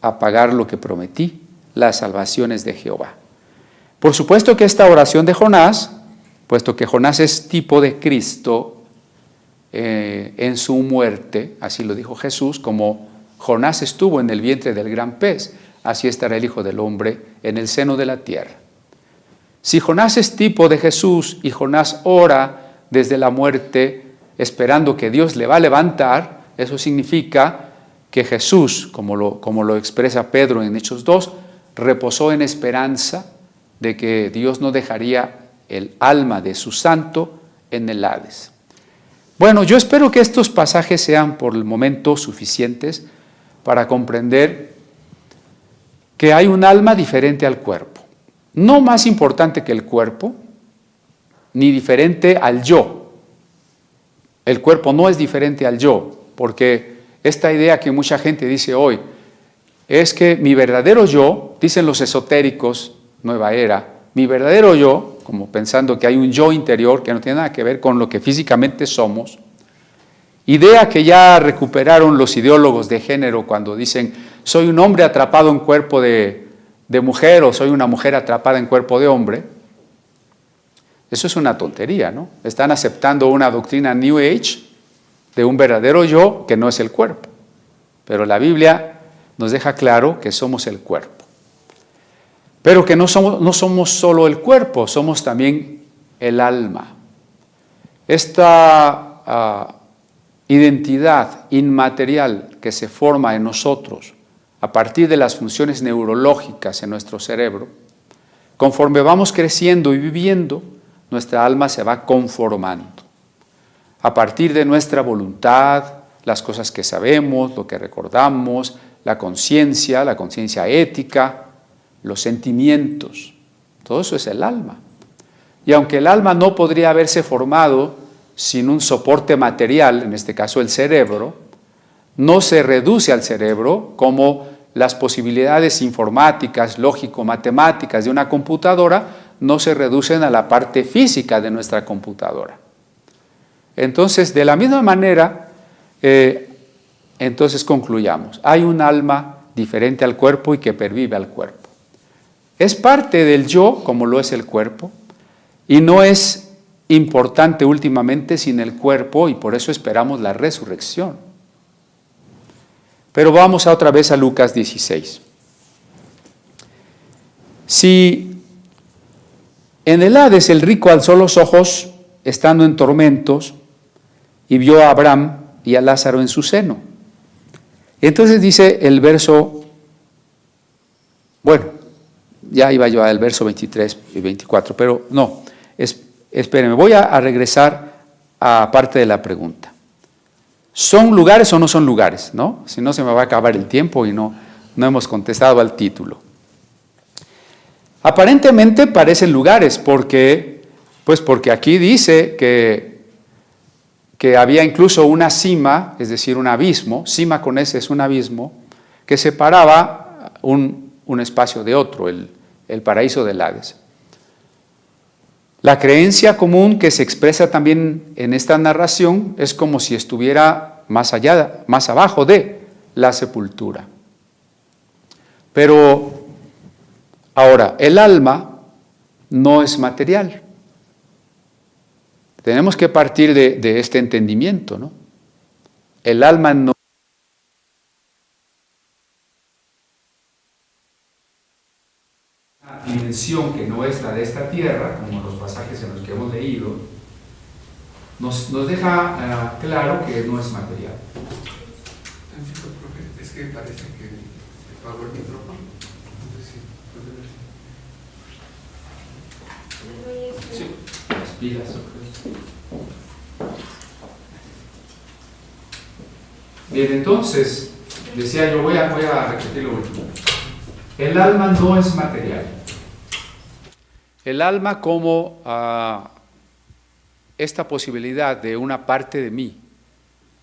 a pagar lo que prometí, las salvaciones de Jehová. Por supuesto que esta oración de Jonás, puesto que Jonás es tipo de Cristo en su muerte, así lo dijo Jesús, como Jonás estuvo en el vientre del gran pez, así estará el Hijo del Hombre en el seno de la tierra. Si Jonás es tipo de Jesús y Jonás ora desde la muerte, esperando que Dios le va a levantar, eso significa que Jesús, como lo expresa Pedro en Hechos 2, reposó en esperanza de que Dios no dejaría el alma de su santo en el Hades. Bueno, yo espero que estos pasajes sean por el momento suficientes para comprender que hay un alma diferente al cuerpo, no más importante que el cuerpo, ni diferente al yo. El cuerpo no es diferente al yo, porque esta idea que mucha gente dice hoy es que mi verdadero yo, dicen los esotéricos, nueva era, mi verdadero yo, como pensando que hay un yo interior que no tiene nada que ver con lo que físicamente somos, idea que ya recuperaron los ideólogos de género cuando dicen soy un hombre atrapado en cuerpo de mujer o soy una mujer atrapada en cuerpo de hombre. Eso es una tontería, ¿no? Están aceptando una doctrina New Age de un verdadero yo que no es el cuerpo. Pero la Biblia nos deja claro que somos el cuerpo. Pero que no somos solo el cuerpo, somos también el alma. Esta identidad inmaterial que se forma en nosotros a partir de las funciones neurológicas en nuestro cerebro, conforme vamos creciendo y viviendo, nuestra alma se va conformando. A partir de nuestra voluntad, las cosas que sabemos, lo que recordamos, la conciencia ética, los sentimientos, todo eso es el alma. Y aunque el alma no podría haberse formado sin un soporte material, en este caso el cerebro, no se reduce al cerebro como las posibilidades informáticas, lógico-matemáticas de una computadora no se reducen a la parte física de nuestra computadora. Entonces, de la misma manera, entonces concluyamos, hay un alma diferente al cuerpo y que pervive al cuerpo. Es parte del yo, como lo es el cuerpo, y no es importante últimamente sin el cuerpo, y por eso esperamos la resurrección. Pero vamos otra vez a Lucas 16. Si en el Hades el rico alzó los ojos, estando en tormentos, y vio a Abraham y a Lázaro en su seno. Entonces dice el verso, bueno, ya iba yo al verso 23 y 24, pero no, espérenme, voy a regresar a parte de la pregunta. ¿Son lugares o no son lugares? ¿No? Si no se me va a acabar el tiempo y no hemos contestado al título. Aparentemente parecen lugares porque aquí dice que había incluso una cima, es decir, un abismo, cima con S es un abismo, que separaba un espacio de otro, el paraíso del Hades. La creencia común que se expresa también en esta narración es como si estuviera más allá, más abajo de la sepultura. Pero ahora, el alma no es material. Tenemos que partir de este entendimiento, ¿no? El alma no es una dimensión que no es la de esta tierra, como los pasajes en los que hemos leído, nos deja claro que no es material. Tantito, profe, es que parece que se apagó el micrófono. Entonces, sí, puede ver. Sí, las pilas. Bien, entonces, decía yo, voy a repetir lo último. El alma no es material. El alma como esta posibilidad de una parte de mí,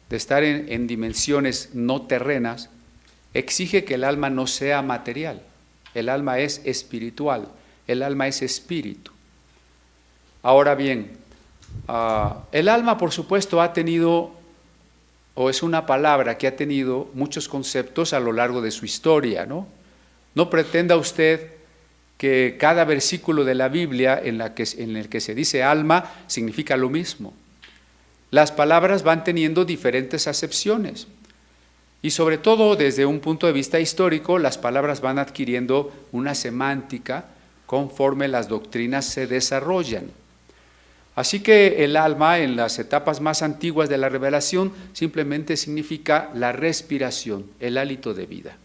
de estar en dimensiones no terrenas, exige que el alma no sea material. El alma es espiritual, el alma es espíritu. Ahora bien, el alma, por supuesto, ha tenido, o es una palabra que ha tenido muchos conceptos a lo largo de su historia, ¿no? No pretenda usted que cada versículo de la Biblia en el que se dice alma significa lo mismo. Las palabras van teniendo diferentes acepciones y sobre todo desde un punto de vista histórico las palabras van adquiriendo una semántica conforme las doctrinas se desarrollan. Así que el alma en las etapas más antiguas de la revelación simplemente significa la respiración, el hálito de vida.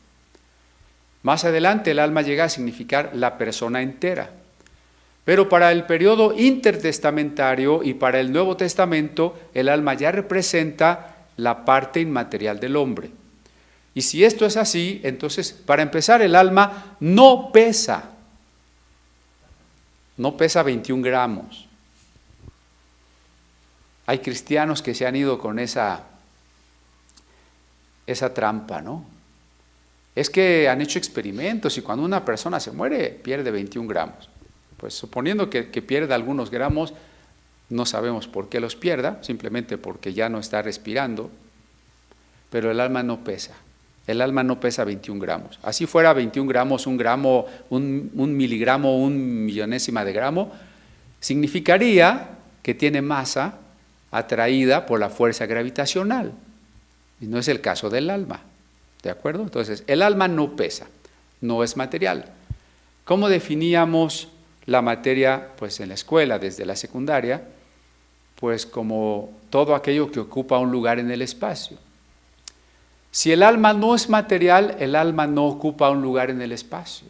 Más adelante el alma llega a significar la persona entera. Pero para el periodo intertestamentario y para el Nuevo Testamento, el alma ya representa la parte inmaterial del hombre. Y si esto es así, entonces, para empezar, el alma no pesa 21 gramos. Hay cristianos que se han ido con esa trampa, ¿no? Es que han hecho experimentos y cuando una persona se muere pierde 21 gramos. Pues suponiendo que pierda algunos gramos, no sabemos por qué los pierda, simplemente porque ya no está respirando, pero el alma no pesa. El alma no pesa 21 gramos. Así fuera 21 gramos, un gramo, un miligramo, un millonésima de gramo, significaría que tiene masa atraída por la fuerza gravitacional. Y no es el caso del alma. ¿De acuerdo? Entonces, el alma no pesa, no es material. ¿Cómo definíamos la materia? Pues en la escuela, desde la secundaria, pues como todo aquello que ocupa un lugar en el espacio. Si el alma no es material, el alma no ocupa un lugar en el espacio.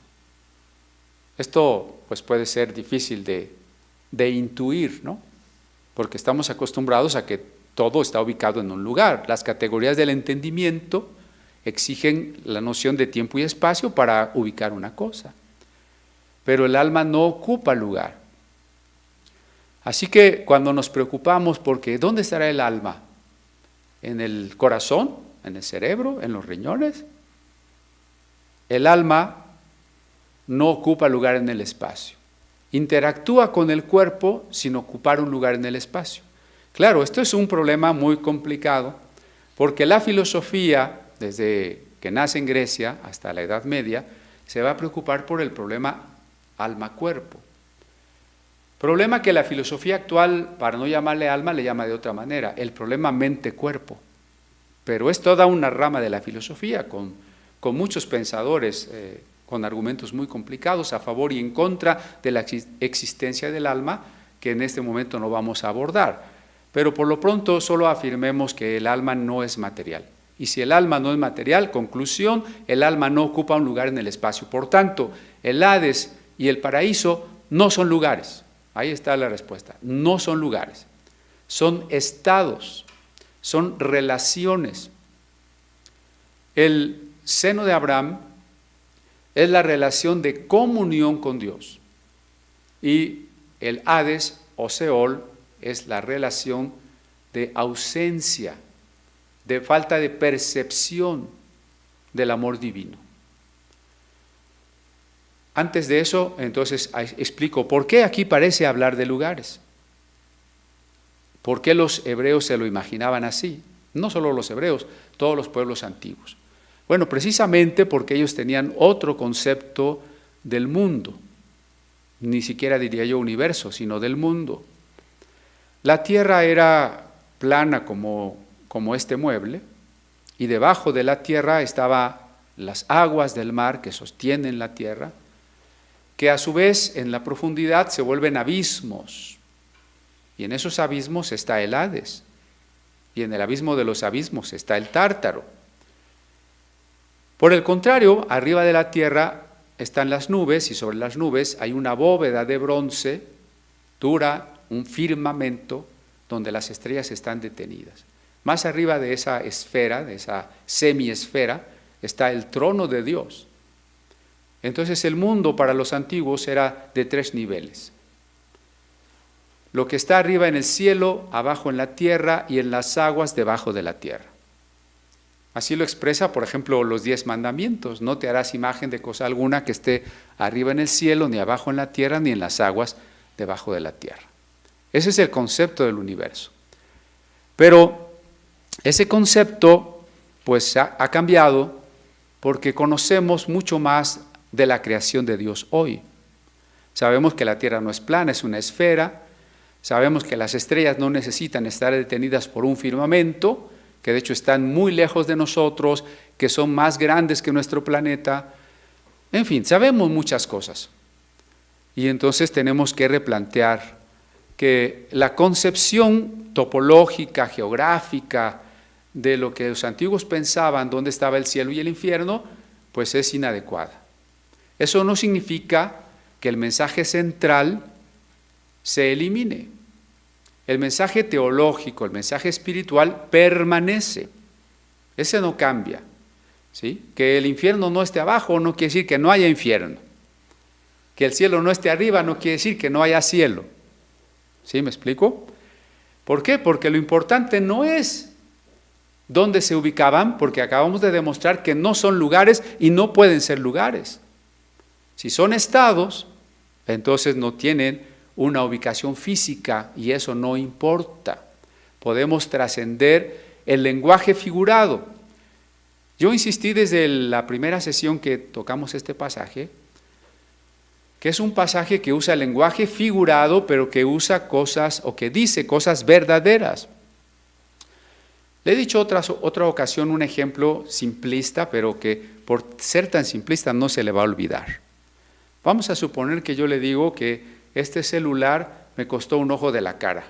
Esto pues puede ser difícil de intuir, ¿no? Porque estamos acostumbrados a que todo está ubicado en un lugar. Las categorías del entendimiento exigen la noción de tiempo y espacio para ubicar una cosa. Pero el alma no ocupa lugar. Así que cuando nos preocupamos porque ¿dónde estará el alma? ¿En el corazón? ¿En el cerebro? ¿En los riñones? El alma no ocupa lugar en el espacio. Interactúa con el cuerpo sin ocupar un lugar en el espacio. Claro, esto es un problema muy complicado porque la filosofía, desde que nace en Grecia hasta la Edad Media, se va a preocupar por el problema alma-cuerpo. Problema que la filosofía actual, para no llamarle alma, le llama de otra manera, el problema mente-cuerpo. Pero es toda una rama de la filosofía, con muchos pensadores, con argumentos muy complicados a favor y en contra de la existencia del alma, que en este momento no vamos a abordar. Pero por lo pronto solo afirmemos que el alma no es material. Y si el alma no es material, conclusión, el alma no ocupa un lugar en el espacio. Por tanto, el Hades y el paraíso no son lugares. Ahí está la respuesta. No son lugares. Son estados, son relaciones. El seno de Abraham es la relación de comunión con Dios. Y el Hades o Seol es la relación de ausencia, de falta de percepción del amor divino. Antes de eso, entonces, explico por qué aquí parece hablar de lugares. ¿Por qué los hebreos se lo imaginaban así? No solo los hebreos, todos los pueblos antiguos. Bueno, precisamente porque ellos tenían otro concepto del mundo. Ni siquiera diría yo universo, sino del mundo. La tierra era plana como este mueble, y debajo de la tierra estaban las aguas del mar que sostienen la tierra, que a su vez en la profundidad se vuelven abismos, y en esos abismos está el Hades, y en el abismo de los abismos está el Tártaro. Por el contrario, arriba de la tierra están las nubes, y sobre las nubes hay una bóveda de bronce dura, un firmamento donde las estrellas están detenidas. Más arriba de esa esfera, de esa semiesfera, está el trono de Dios. Entonces el mundo para los antiguos era de 3 niveles. Lo que está arriba en el cielo, abajo en la tierra y en las aguas debajo de la tierra. Así lo expresa, por ejemplo, los 10 mandamientos. No te harás imagen de cosa alguna que esté arriba en el cielo, ni abajo en la tierra, ni en las aguas debajo de la tierra. Ese es el concepto del universo. Pero ese concepto pues ha cambiado porque conocemos mucho más de la creación de Dios hoy. Sabemos que la tierra no es plana, es una esfera. Sabemos que las estrellas no necesitan estar detenidas por un firmamento, que de hecho están muy lejos de nosotros, que son más grandes que nuestro planeta. En fin, sabemos muchas cosas. Y entonces tenemos que replantear que la concepción topológica, geográfica, de lo que los antiguos pensaban, dónde estaba el cielo y el infierno, pues es inadecuada. Eso no significa que el mensaje central se elimine. El mensaje teológico, el mensaje espiritual permanece. Ese no cambia. ¿Sí? Que el infierno no esté abajo no quiere decir que no haya infierno. Que el cielo no esté arriba no quiere decir que no haya cielo. ¿Sí me explico? ¿Por qué? Porque lo importante no es dónde se ubicaban, porque acabamos de demostrar que no son lugares y no pueden ser lugares. Si son estados, entonces no tienen una ubicación física y eso no importa. Podemos trascender el lenguaje figurado. Yo insistí desde la primera sesión que tocamos este pasaje, que es un pasaje que usa el lenguaje figurado, pero que usa cosas o que dice cosas verdaderas. Le he dicho otra ocasión un ejemplo simplista, pero que por ser tan simplista no se le va a olvidar. Vamos a suponer que yo le digo que este celular me costó un ojo de la cara.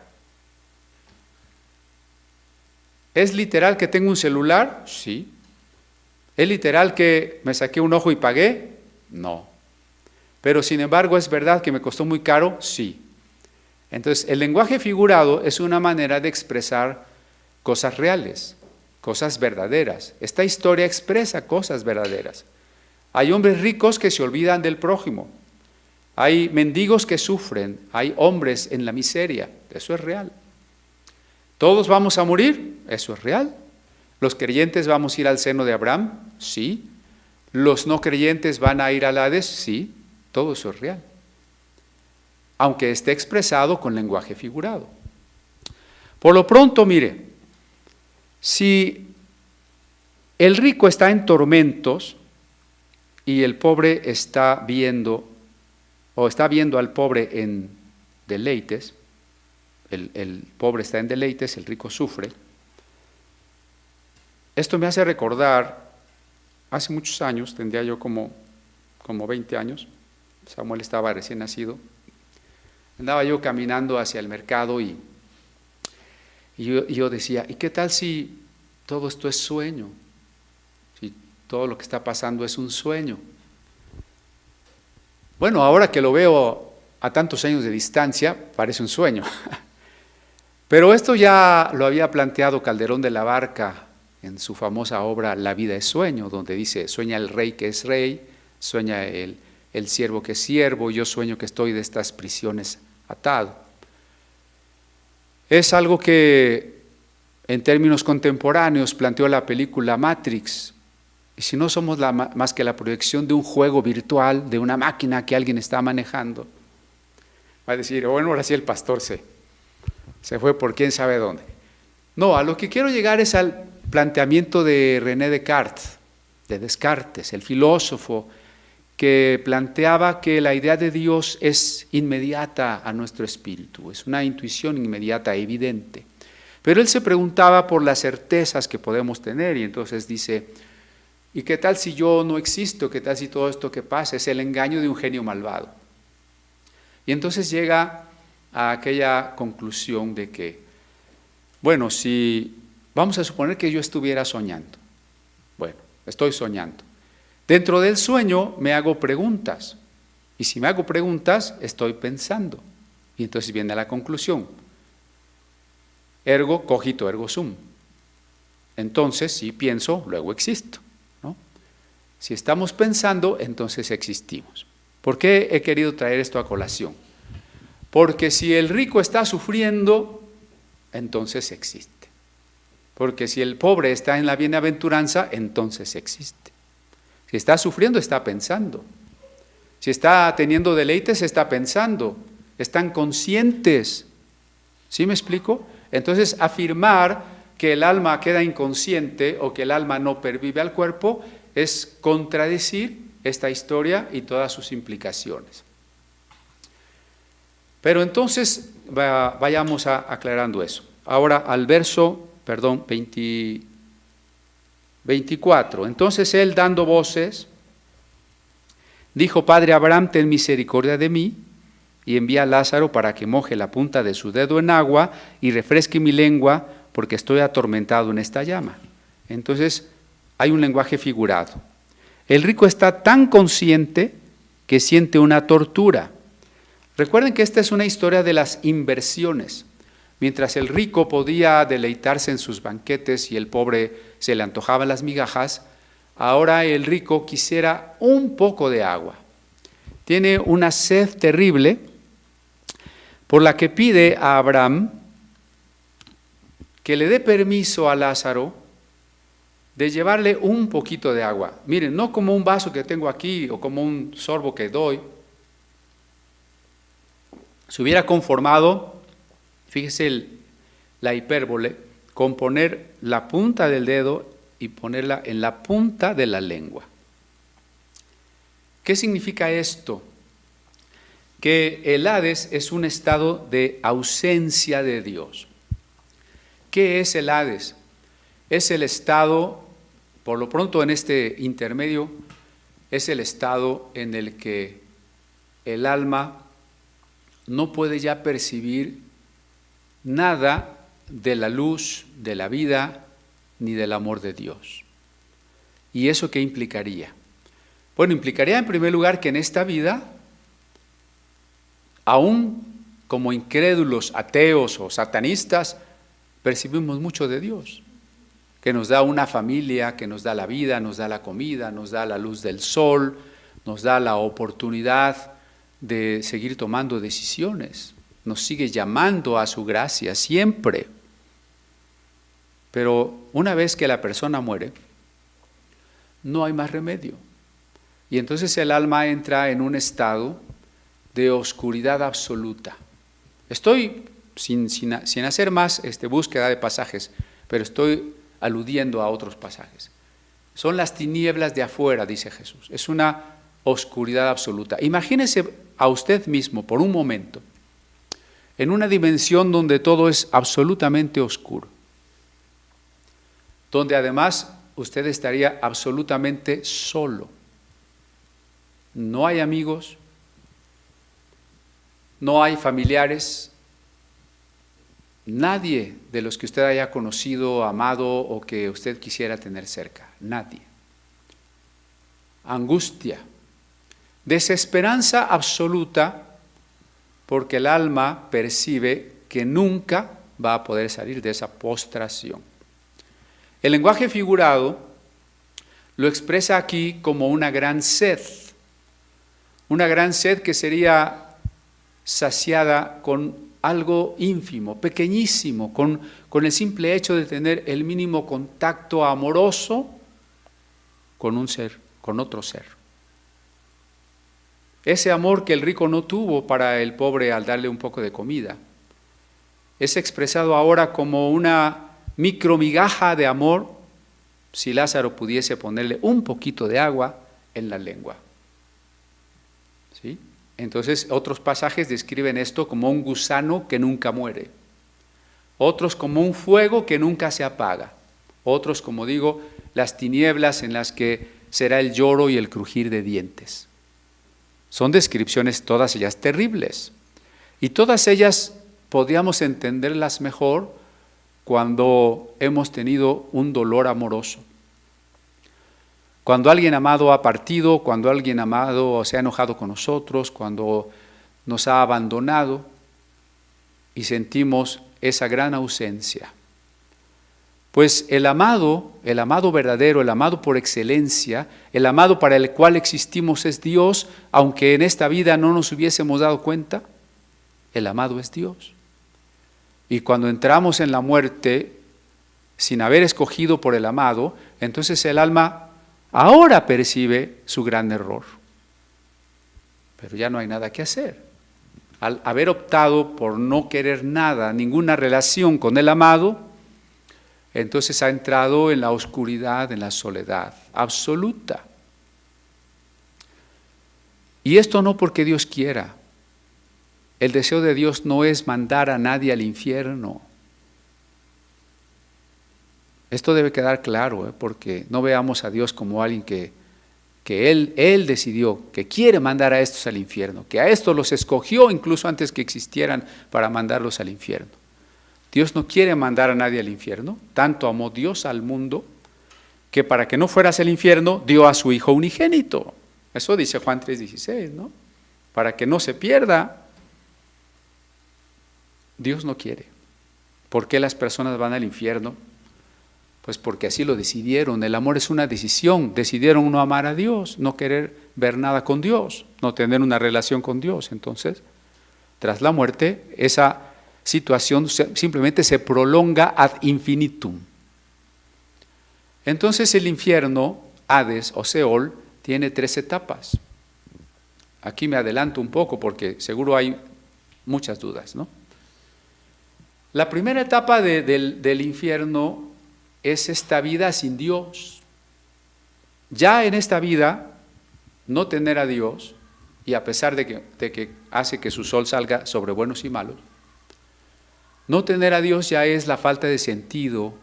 ¿Es literal que tengo un celular? Sí. ¿Es literal que me saqué un ojo y pagué? No. Pero sin embargo, ¿es verdad que me costó muy caro? Sí. Entonces, el lenguaje figurado es una manera de expresar cosas reales, cosas verdaderas. Esta historia expresa cosas verdaderas. Hay hombres ricos que se olvidan del prójimo. Hay mendigos que sufren. Hay hombres en la miseria. Eso es real. ¿Todos vamos a morir? Eso es real. ¿Los creyentes vamos a ir al seno de Abraham? Sí. ¿Los no creyentes van a ir al Hades? Sí. Todo eso es real. Aunque esté expresado con lenguaje figurado. Por lo pronto, mire, si el rico está en tormentos y el pobre está viendo al pobre en deleites, el pobre está en deleites, el rico sufre. Esto me hace recordar, hace muchos años, tendría yo como 20 años, Samuel estaba recién nacido, andaba yo caminando hacia el mercado y Y yo decía, ¿y qué tal si todo esto es sueño? Si todo lo que está pasando es un sueño. Bueno, ahora que lo veo a tantos años de distancia, parece un sueño. Pero esto ya lo había planteado Calderón de la Barca en su famosa obra La vida es sueño, donde dice, sueña el rey que es rey, sueña el siervo que es siervo, yo sueño que estoy de estas prisiones atado. Es algo que en términos contemporáneos planteó la película Matrix. Y si no somos más que la proyección de un juego virtual, de una máquina que alguien está manejando, va a decir, bueno, ahora sí el pastor se fue por quién sabe dónde. No, a lo que quiero llegar es al planteamiento de René Descartes, el filósofo, que planteaba que la idea de Dios es inmediata a nuestro espíritu, es una intuición inmediata, evidente. Pero él se preguntaba por las certezas que podemos tener y entonces dice, ¿y qué tal si yo no existo? ¿Qué tal si todo esto que pasa es el engaño de un genio malvado? Y entonces llega a aquella conclusión de que, bueno, si vamos a suponer que yo estuviera soñando, bueno, estoy soñando. Dentro del sueño me hago preguntas, y si me hago preguntas, estoy pensando. Y entonces viene la conclusión. Ergo cogito ergo sum. Entonces, si pienso, luego existo, ¿no? Si estamos pensando, entonces existimos. ¿Por qué he querido traer esto a colación? Porque si el rico está sufriendo, entonces existe. Porque si el pobre está en la bienaventuranza, entonces existe. Si está sufriendo, está pensando. Si está teniendo deleites, está pensando. Están conscientes. ¿Sí me explico? Entonces, afirmar que el alma queda inconsciente o que el alma no pervive al cuerpo es contradecir esta historia y todas sus implicaciones. Pero entonces, vayamos aclarando eso. Ahora al verso, 24. Entonces él, dando voces, dijo, Padre Abraham, ten misericordia de mí, y envía a Lázaro para que moje la punta de su dedo en agua y refresque mi lengua, porque estoy atormentado en esta llama. Entonces hay un lenguaje figurado. El rico está tan consciente que siente una tortura. Recuerden que esta es una historia de las inversiones. Mientras el rico podía deleitarse en sus banquetes y el pobre se le antojaban las migajas, ahora el rico quisiera un poco de agua. Tiene una sed terrible por la que pide a Abraham que le dé permiso a Lázaro de llevarle un poquito de agua. Miren, no como un vaso que tengo aquí o como un sorbo que doy. Se hubiera conformado, fíjese la hipérbole, con poner la punta del dedo y ponerla en la punta de la lengua. ¿Qué significa esto? Que el Hades es un estado de ausencia de Dios. ¿Qué es el Hades? Es el estado, por lo pronto en este intermedio, es el estado en el que el alma no puede ya percibir nada de la luz, de la vida, ni del amor de Dios. ¿Y eso qué implicaría? Bueno, implicaría en primer lugar que en esta vida, aún como incrédulos, ateos o satanistas, percibimos mucho de Dios, que nos da una familia, que nos da la vida, nos da la comida, nos da la luz del sol, nos da la oportunidad de seguir tomando decisiones, nos sigue llamando a su gracia siempre. Pero una vez que la persona muere, no hay más remedio. Y entonces el alma entra en un estado de oscuridad absoluta. Estoy, sin hacer más búsqueda de pasajes, pero estoy aludiendo a otros pasajes. Son las tinieblas de afuera, dice Jesús. Es una oscuridad absoluta. Imagínese a usted mismo por un momento en una dimensión donde todo es absolutamente oscuro, donde además usted estaría absolutamente solo. No hay amigos, no hay familiares, Nadie de los que usted haya conocido, amado o que usted quisiera tener cerca. Nadie. Angustia. Desesperanza absoluta porque el alma percibe que nunca va a poder salir de esa postración. El lenguaje figurado lo expresa aquí como una gran sed que sería saciada con algo ínfimo, pequeñísimo, con el simple hecho de tener el mínimo contacto amoroso con un ser, con otro ser. Ese amor que el rico no tuvo para el pobre al darle un poco de comida, es expresado ahora como una micromigaja de amor si Lázaro pudiese ponerle un poquito de agua en la lengua. ¿Sí? Entonces, otros pasajes describen esto como un gusano que nunca muere, otros como un fuego que nunca se apaga, otros, como digo, las tinieblas en las que será el lloro y el crujir de dientes. Son descripciones todas ellas terribles, y todas ellas podríamos entenderlas mejor cuando hemos tenido un dolor amoroso. Cuando alguien amado ha partido, cuando alguien amado se ha enojado con nosotros, cuando nos ha abandonado y sentimos esa gran ausencia. Pues el amado verdadero, el amado por excelencia, el amado para el cual existimos es Dios, aunque en esta vida no nos hubiésemos dado cuenta, el amado es Dios. Y cuando entramos en la muerte sin haber escogido por el amado, entonces el alma ahora percibe su gran error. Pero ya no hay nada que hacer. Al haber optado por no querer nada, ninguna relación con el amado, entonces ha entrado en la oscuridad, en la soledad absoluta. Y esto no porque Dios quiera. El deseo de Dios no es mandar a nadie al infierno. Esto debe quedar claro, porque no veamos a Dios como alguien que Él decidió, que quiere mandar a estos al infierno, que a estos los escogió incluso antes que existieran para mandarlos al infierno. Dios no quiere mandar a nadie al infierno, tanto amó Dios al mundo, que para que no fueras al infierno, dio a su Hijo unigénito. Eso dice Juan 3:16, ¿no? Para que no se pierda. Dios no quiere. ¿Por qué las personas van al infierno? Pues porque así lo decidieron. El amor es una decisión. Decidieron no amar a Dios, no querer ver nada con Dios, no tener una relación con Dios. Entonces, tras la muerte, esa situación simplemente se prolonga ad infinitum. Entonces el infierno, Hades o Seol, tiene 3 etapas. Aquí me adelanto un poco porque seguro hay muchas dudas, ¿no? La primera etapa del infierno es esta vida sin Dios. Ya en esta vida, no tener a Dios, y a pesar de que hace que su sol salga sobre buenos y malos, no tener a Dios ya es la falta de sentido,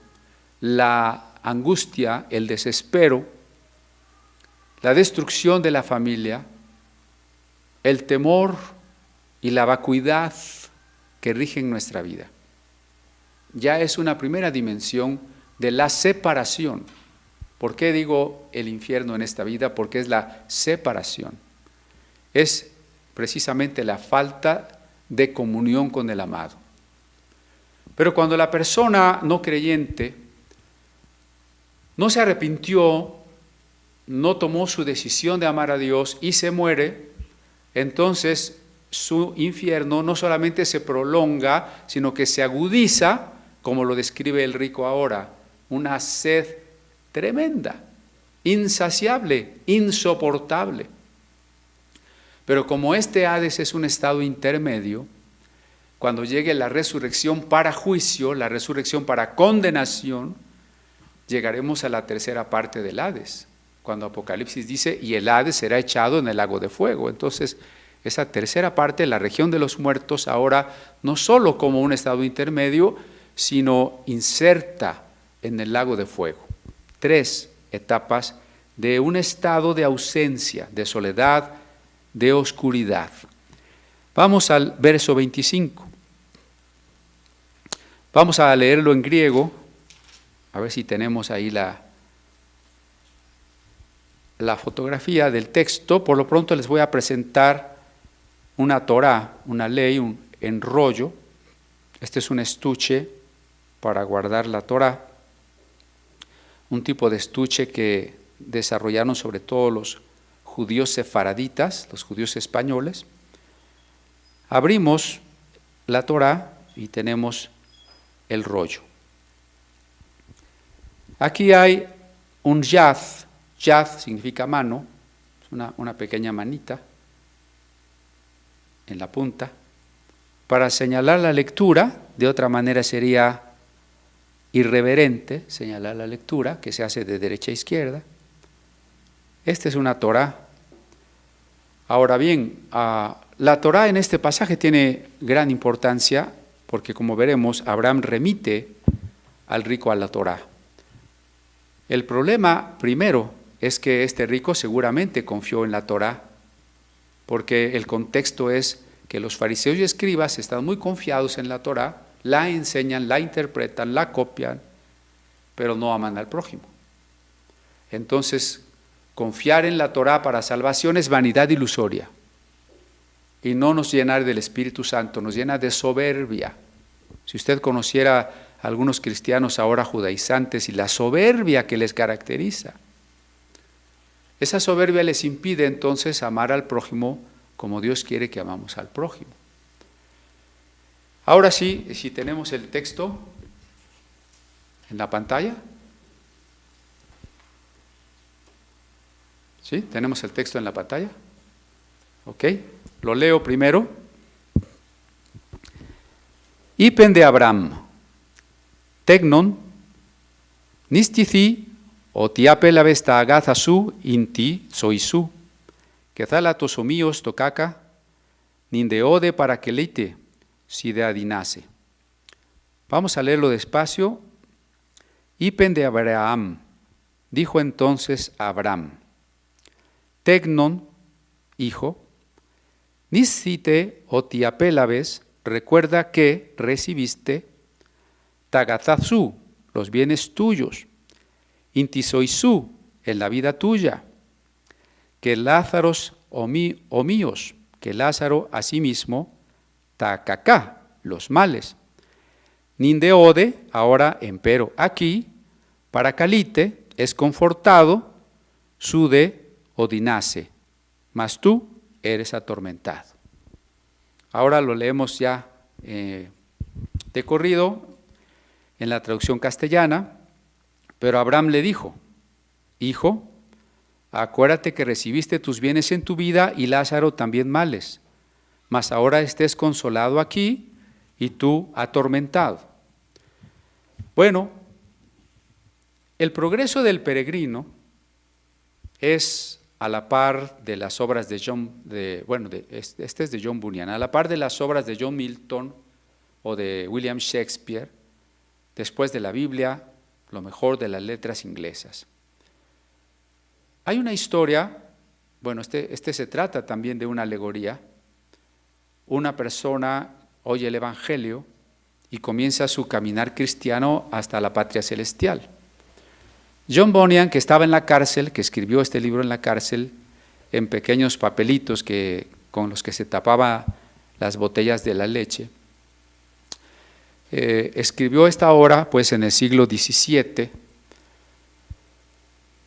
la angustia, el desespero, la destrucción de la familia, el temor y la vacuidad que rigen nuestra vida. Ya es una primera dimensión de la separación. ¿Por qué digo el infierno en esta vida? Porque es la separación. Es precisamente la falta de comunión con el amado. Pero cuando la persona no creyente no se arrepintió, no tomó su decisión de amar a Dios y se muere, entonces su infierno no solamente se prolonga, sino que se agudiza, como lo describe el rico ahora, una sed tremenda, insaciable, insoportable. Pero como este Hades es un estado intermedio, cuando llegue la resurrección para juicio, la resurrección para condenación, llegaremos a la tercera parte del Hades, cuando Apocalipsis dice, y el Hades será echado en el lago de fuego. Entonces, esa tercera parte, la región de los muertos, ahora no solo como un estado intermedio, sino inserta en el lago de fuego. 3 etapas de un estado de ausencia, de soledad, de oscuridad. Vamos al verso 25. Vamos a leerlo en griego, a ver si tenemos ahí la fotografía del texto. Por lo pronto les voy a presentar una Torá, una ley, un enrollo. Este es un estuche para guardar la Torá, un tipo de estuche que desarrollaron sobre todo los judíos sefaraditas, los judíos españoles. Abrimos la Torá y tenemos el rollo. Aquí hay un yad. Yad significa mano, es una pequeña manita en la punta, para señalar la lectura. De otra manera sería irreverente señalar la lectura, que se hace de derecha a izquierda. Esta es una Torá. Ahora bien, la Torá en este pasaje tiene gran importancia, porque como veremos, Abraham remite al rico a la Torá. El problema primero es que este rico seguramente confió en la Torá, porque el contexto es que los fariseos y escribas están muy confiados en la Torá, la enseñan, la interpretan, la copian, pero no aman al prójimo. Entonces, confiar en la Torá para salvación es vanidad ilusoria, y no nos llena del Espíritu Santo, nos llena de soberbia. Si usted conociera a algunos cristianos ahora judaizantes y la soberbia que les caracteriza, esa soberbia les impide entonces amar al prójimo como Dios quiere que amamos al prójimo. Ahora sí, si tenemos el texto en la pantalla. ¿Sí? ¿Tenemos el texto en la pantalla? Ok, lo leo primero. Ipen de Abraham, tegnon, nistithi, o tiapela vesta agazasu inti soisu, que zalatos omíos tocaca, nindeode para que leite, si de adinase. Vamos a leerlo despacio. Ipen de Abraham, dijo entonces Abraham, tegnon, hijo, nisite o tiapelaves, recuerda que recibiste, tagazazú, los bienes tuyos, intisoisú, en la vida tuya, que Lázaros omíos, que Lázaro asimismo, tacacá, los males. Nindeode, ahora empero aquí, para calite, es confortado, sude odinase, mas tú eres atormentado. Ahora lo leemos ya de corrido en la traducción castellana. Pero Abraham le dijo, hijo, acuérdate que recibiste tus bienes en tu vida y Lázaro también males, mas ahora estés consolado aquí y tú atormentado. Bueno, el progreso del peregrino es a la par de las obras de este es de John Bunyan, a la par de las obras de John Milton o de William Shakespeare, después de la Biblia, lo mejor de las letras inglesas. Hay una historia, bueno, este se trata también de una alegoría. Una persona oye el Evangelio y comienza su caminar cristiano hasta la patria celestial. John Bunyan, que estaba en la cárcel, que escribió este libro en la cárcel, en pequeños papelitos con los que se tapaba las botellas de la leche, escribió esta obra pues en el siglo XVII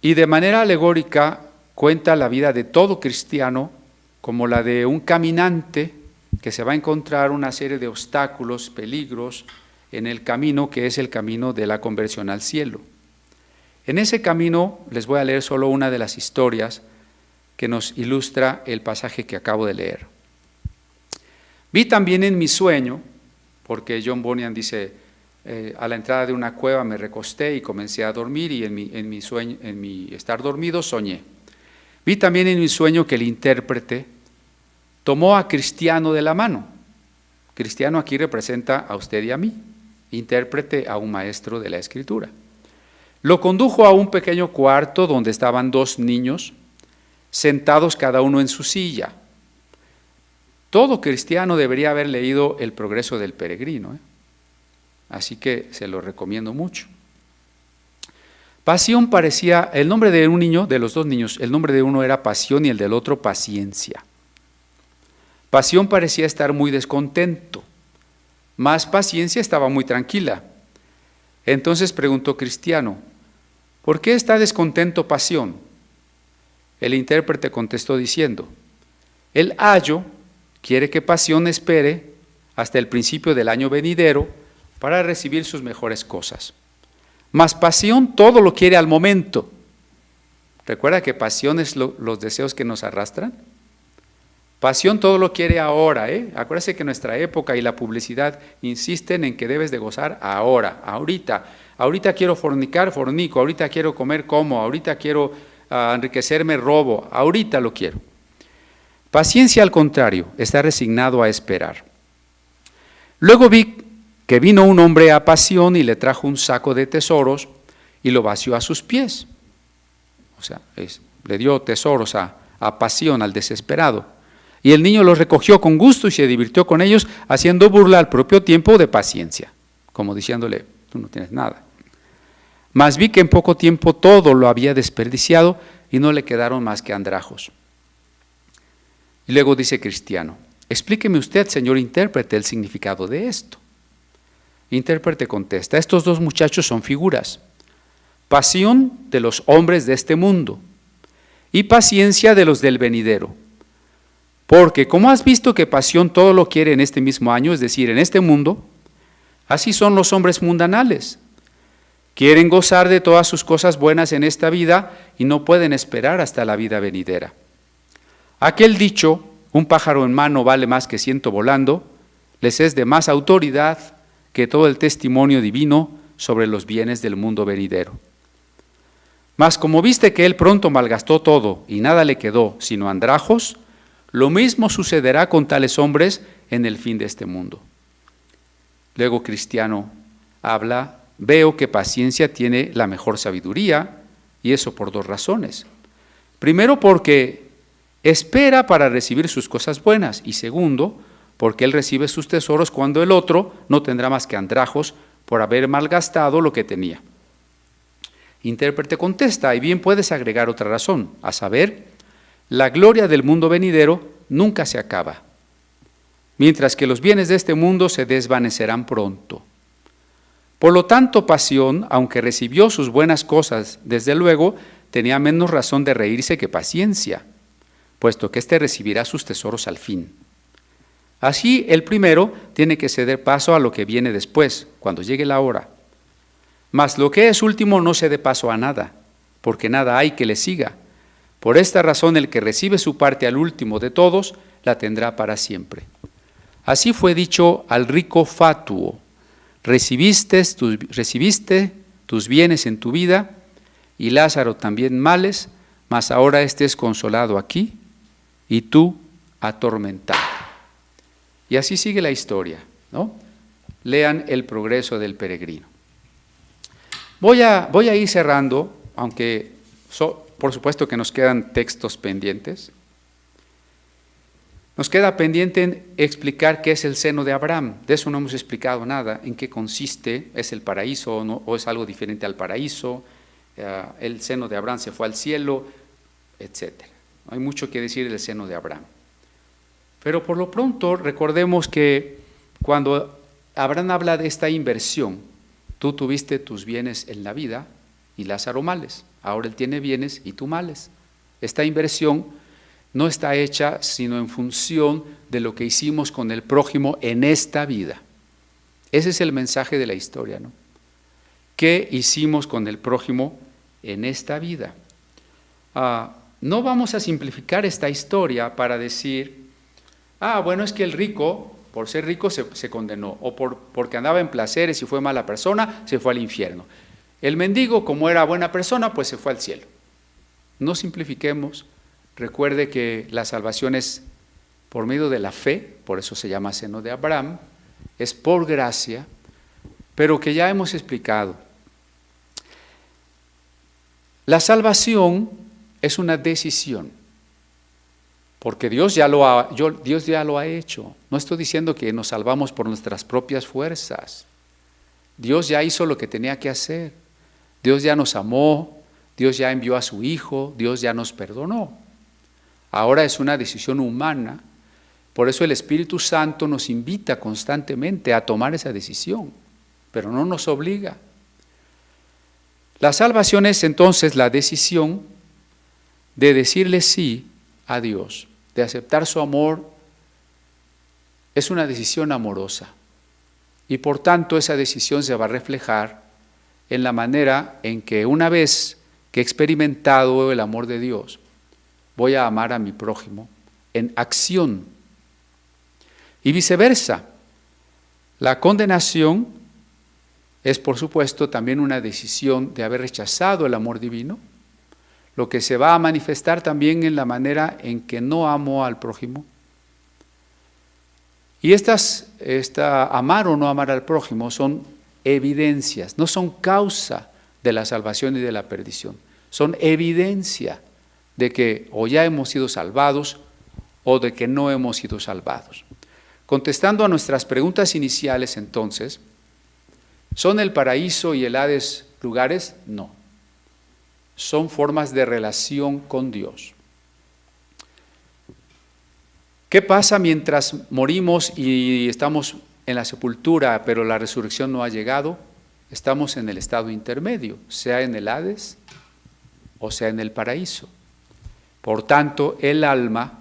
y de manera alegórica cuenta la vida de todo cristiano como la de un caminante que se va a encontrar una serie de obstáculos, peligros en el camino que es el camino de la conversión al cielo. En ese camino les voy a leer solo una de las historias que nos ilustra el pasaje que acabo de leer. Vi también en mi sueño, porque John Bunyan dice, a la entrada de una cueva me recosté y comencé a dormir y en mi estar dormido soñé. Vi también en mi sueño que el intérprete tomó a Cristiano de la mano. Cristiano aquí representa a usted y a mí, intérprete a un maestro de la Escritura. Lo condujo a un pequeño cuarto donde estaban dos niños, sentados cada uno en su silla. Todo cristiano debería haber leído El progreso del peregrino. así que se lo recomiendo mucho. Pasión parecía, el nombre de un niño, de los dos niños, el nombre de uno era Pasión y el del otro Paciencia. Pasión parecía estar muy descontento, mas Paciencia estaba muy tranquila. Entonces preguntó Cristiano, ¿por qué está descontento Pasión? El intérprete contestó diciendo, el ayo quiere que Pasión espere hasta el principio del año venidero para recibir sus mejores cosas. Mas Pasión todo lo quiere al momento. ¿Recuerda que pasión es los deseos que nos arrastran? Pasión todo lo quiere ahora, ¿eh? Acuérdese que nuestra época y la publicidad insisten en que debes de gozar ahora, ahorita. Ahorita quiero fornicar, fornico. Ahorita quiero comer, como. Ahorita quiero enriquecerme, robo. Ahorita lo quiero. Paciencia, al contrario, está resignado a esperar. Luego vi que vino un hombre a Pasión y le trajo un saco de tesoros y lo vació a sus pies. O sea, le dio tesoros a Pasión, al desesperado. Y el niño los recogió con gusto y se divirtió con ellos, haciendo burla al propio tiempo de Paciencia, como diciéndole, tú no tienes nada. Mas vi que en poco tiempo todo lo había desperdiciado y no le quedaron más que andrajos. Y luego dice Cristiano, explíqueme usted, señor intérprete, el significado de esto. Intérprete contesta, estos dos muchachos son figuras, pasión de los hombres de este mundo y paciencia de los del venidero. Porque como has visto que pasión todo lo quiere en este mismo año, es decir, en este mundo, así son los hombres mundanales. Quieren gozar de todas sus cosas buenas en esta vida y no pueden esperar hasta la vida venidera. Aquel dicho, un pájaro en mano vale más que 100 volando, les es de más autoridad que todo el testimonio divino sobre los bienes del mundo venidero. Mas como viste que él pronto malgastó todo y nada le quedó sino andrajos, lo mismo sucederá con tales hombres en el fin de este mundo. Luego Cristiano habla, veo que Paciencia tiene la mejor sabiduría, y eso por dos razones. Primero, porque espera para recibir sus cosas buenas, y segundo, porque él recibe sus tesoros cuando el otro no tendrá más que andrajos por haber malgastado lo que tenía. Intérprete contesta, y bien puedes agregar otra razón, a saber, la gloria del mundo venidero nunca se acaba, mientras que los bienes de este mundo se desvanecerán pronto. Por lo tanto, Pasión, aunque recibió sus buenas cosas, desde luego, tenía menos razón de reírse que Paciencia, puesto que éste recibirá sus tesoros al fin. Así, el primero tiene que ceder paso a lo que viene después, cuando llegue la hora. Mas lo que es último no cede paso a nada, porque nada hay que le siga. Por esta razón, el que recibe su parte al último de todos, la tendrá para siempre. Así fue dicho al rico fatuo, recibiste tus bienes en tu vida, y Lázaro también males, mas ahora estés consolado aquí, y tú atormentado. Y así sigue la historia, ¿no? Lean El progreso del peregrino. Voy a ir cerrando, aunque por supuesto que nos quedan textos pendientes. Nos queda pendiente explicar qué es el seno de Abraham. De eso no hemos explicado nada, en qué consiste, es el paraíso o es algo diferente al paraíso, el seno de Abraham se fue al cielo, etc. Hay mucho que decir del seno de Abraham. Pero por lo pronto recordemos que cuando Abraham habla de esta inversión, tú tuviste tus bienes en la vida y Lázaro males, ahora él tiene bienes y tú males. Esta inversión no está hecha sino en función de lo que hicimos con el prójimo en esta vida. Ese es el mensaje de la historia, ¿no? ¿Qué hicimos con el prójimo en esta vida? No vamos a simplificar esta historia para decir, bueno, es que el rico, por ser rico se condenó, o porque andaba en placeres y fue mala persona, se fue al infierno. El mendigo, como era buena persona, pues se fue al cielo. No simplifiquemos. Recuerde que la salvación es por medio de la fe, por eso se llama seno de Abraham, es por gracia, pero que ya hemos explicado. La salvación es una decisión, porque Dios ya lo ha hecho. No estoy diciendo que nos salvamos por nuestras propias fuerzas. Dios ya hizo lo que tenía que hacer. Dios ya nos amó, Dios ya envió a su Hijo, Dios ya nos perdonó. Ahora es una decisión humana. Por eso el Espíritu Santo nos invita constantemente a tomar esa decisión, pero no nos obliga. La salvación es entonces la decisión de decirle sí a Dios, de aceptar su amor. Es una decisión amorosa y por tanto esa decisión se va a reflejar en la manera en que una vez que he experimentado el amor de Dios, voy a amar a mi prójimo en acción. Y viceversa, la condenación es por supuesto también una decisión de haber rechazado el amor divino, lo que se va a manifestar también en la manera en que no amo al prójimo. Y amar o no amar al prójimo son evidencias, no son causa de la salvación y de la perdición, son evidencia de que o ya hemos sido salvados o de que no hemos sido salvados. Contestando a nuestras preguntas iniciales entonces, ¿son el paraíso y el Hades lugares? No, son formas de relación con Dios. ¿Qué pasa mientras morimos y estamos en la sepultura, pero la resurrección no ha llegado? Estamos en el estado intermedio, sea en el Hades o sea en el paraíso. Por tanto, el alma,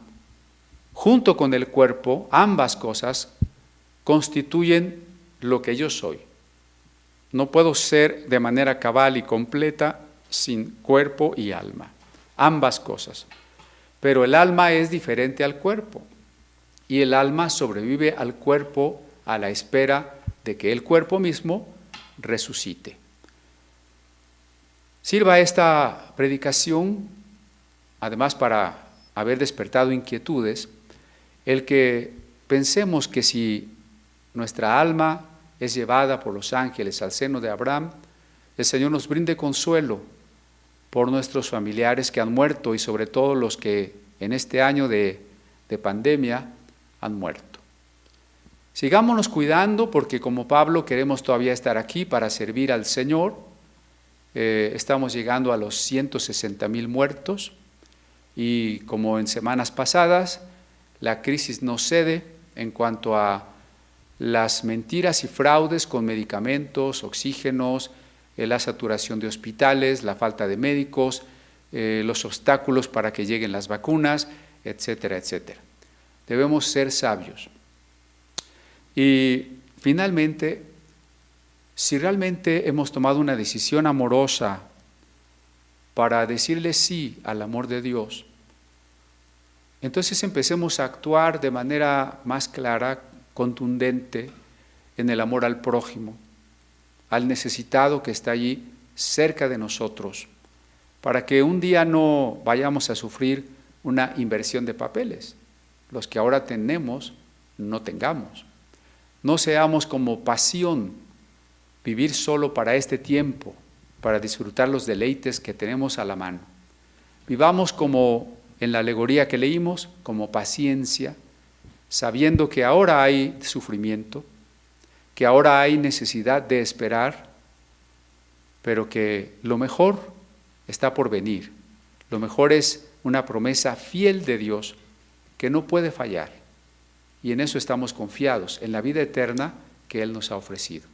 junto con el cuerpo, ambas cosas constituyen lo que yo soy. No puedo ser de manera cabal y completa sin cuerpo y alma, ambas cosas. Pero el alma es diferente al cuerpo y el alma sobrevive al cuerpo a la espera de que el cuerpo mismo resucite. Sirva esta predicación, además para haber despertado inquietudes, el que pensemos que si nuestra alma es llevada por los ángeles al seno de Abraham, el Señor nos brinde consuelo por nuestros familiares que han muerto y sobre todo los que en este año de pandemia han muerto. Sigámonos cuidando porque como Pablo queremos todavía estar aquí para servir al Señor. Estamos llegando a los 160,000 muertos y como en semanas pasadas, la crisis no cede en cuanto a las mentiras y fraudes con medicamentos, oxígenos, la saturación de hospitales, la falta de médicos, los obstáculos para que lleguen las vacunas, etcétera, etcétera. Debemos ser sabios. Y finalmente, si realmente hemos tomado una decisión amorosa para decirle sí al amor de Dios, entonces empecemos a actuar de manera más clara, contundente, en el amor al prójimo, al necesitado que está allí cerca de nosotros, para que un día no vayamos a sufrir una inversión de papeles. Los que ahora tenemos, no tengamos. No seamos como pasión, vivir solo para este tiempo, para disfrutar los deleites que tenemos a la mano. Vivamos como en la alegoría que leímos, como paciencia, sabiendo que ahora hay sufrimiento, que ahora hay necesidad de esperar, pero que lo mejor está por venir. Lo mejor es una promesa fiel de Dios que no puede fallar. Y en eso estamos confiados, en la vida eterna que Él nos ha ofrecido.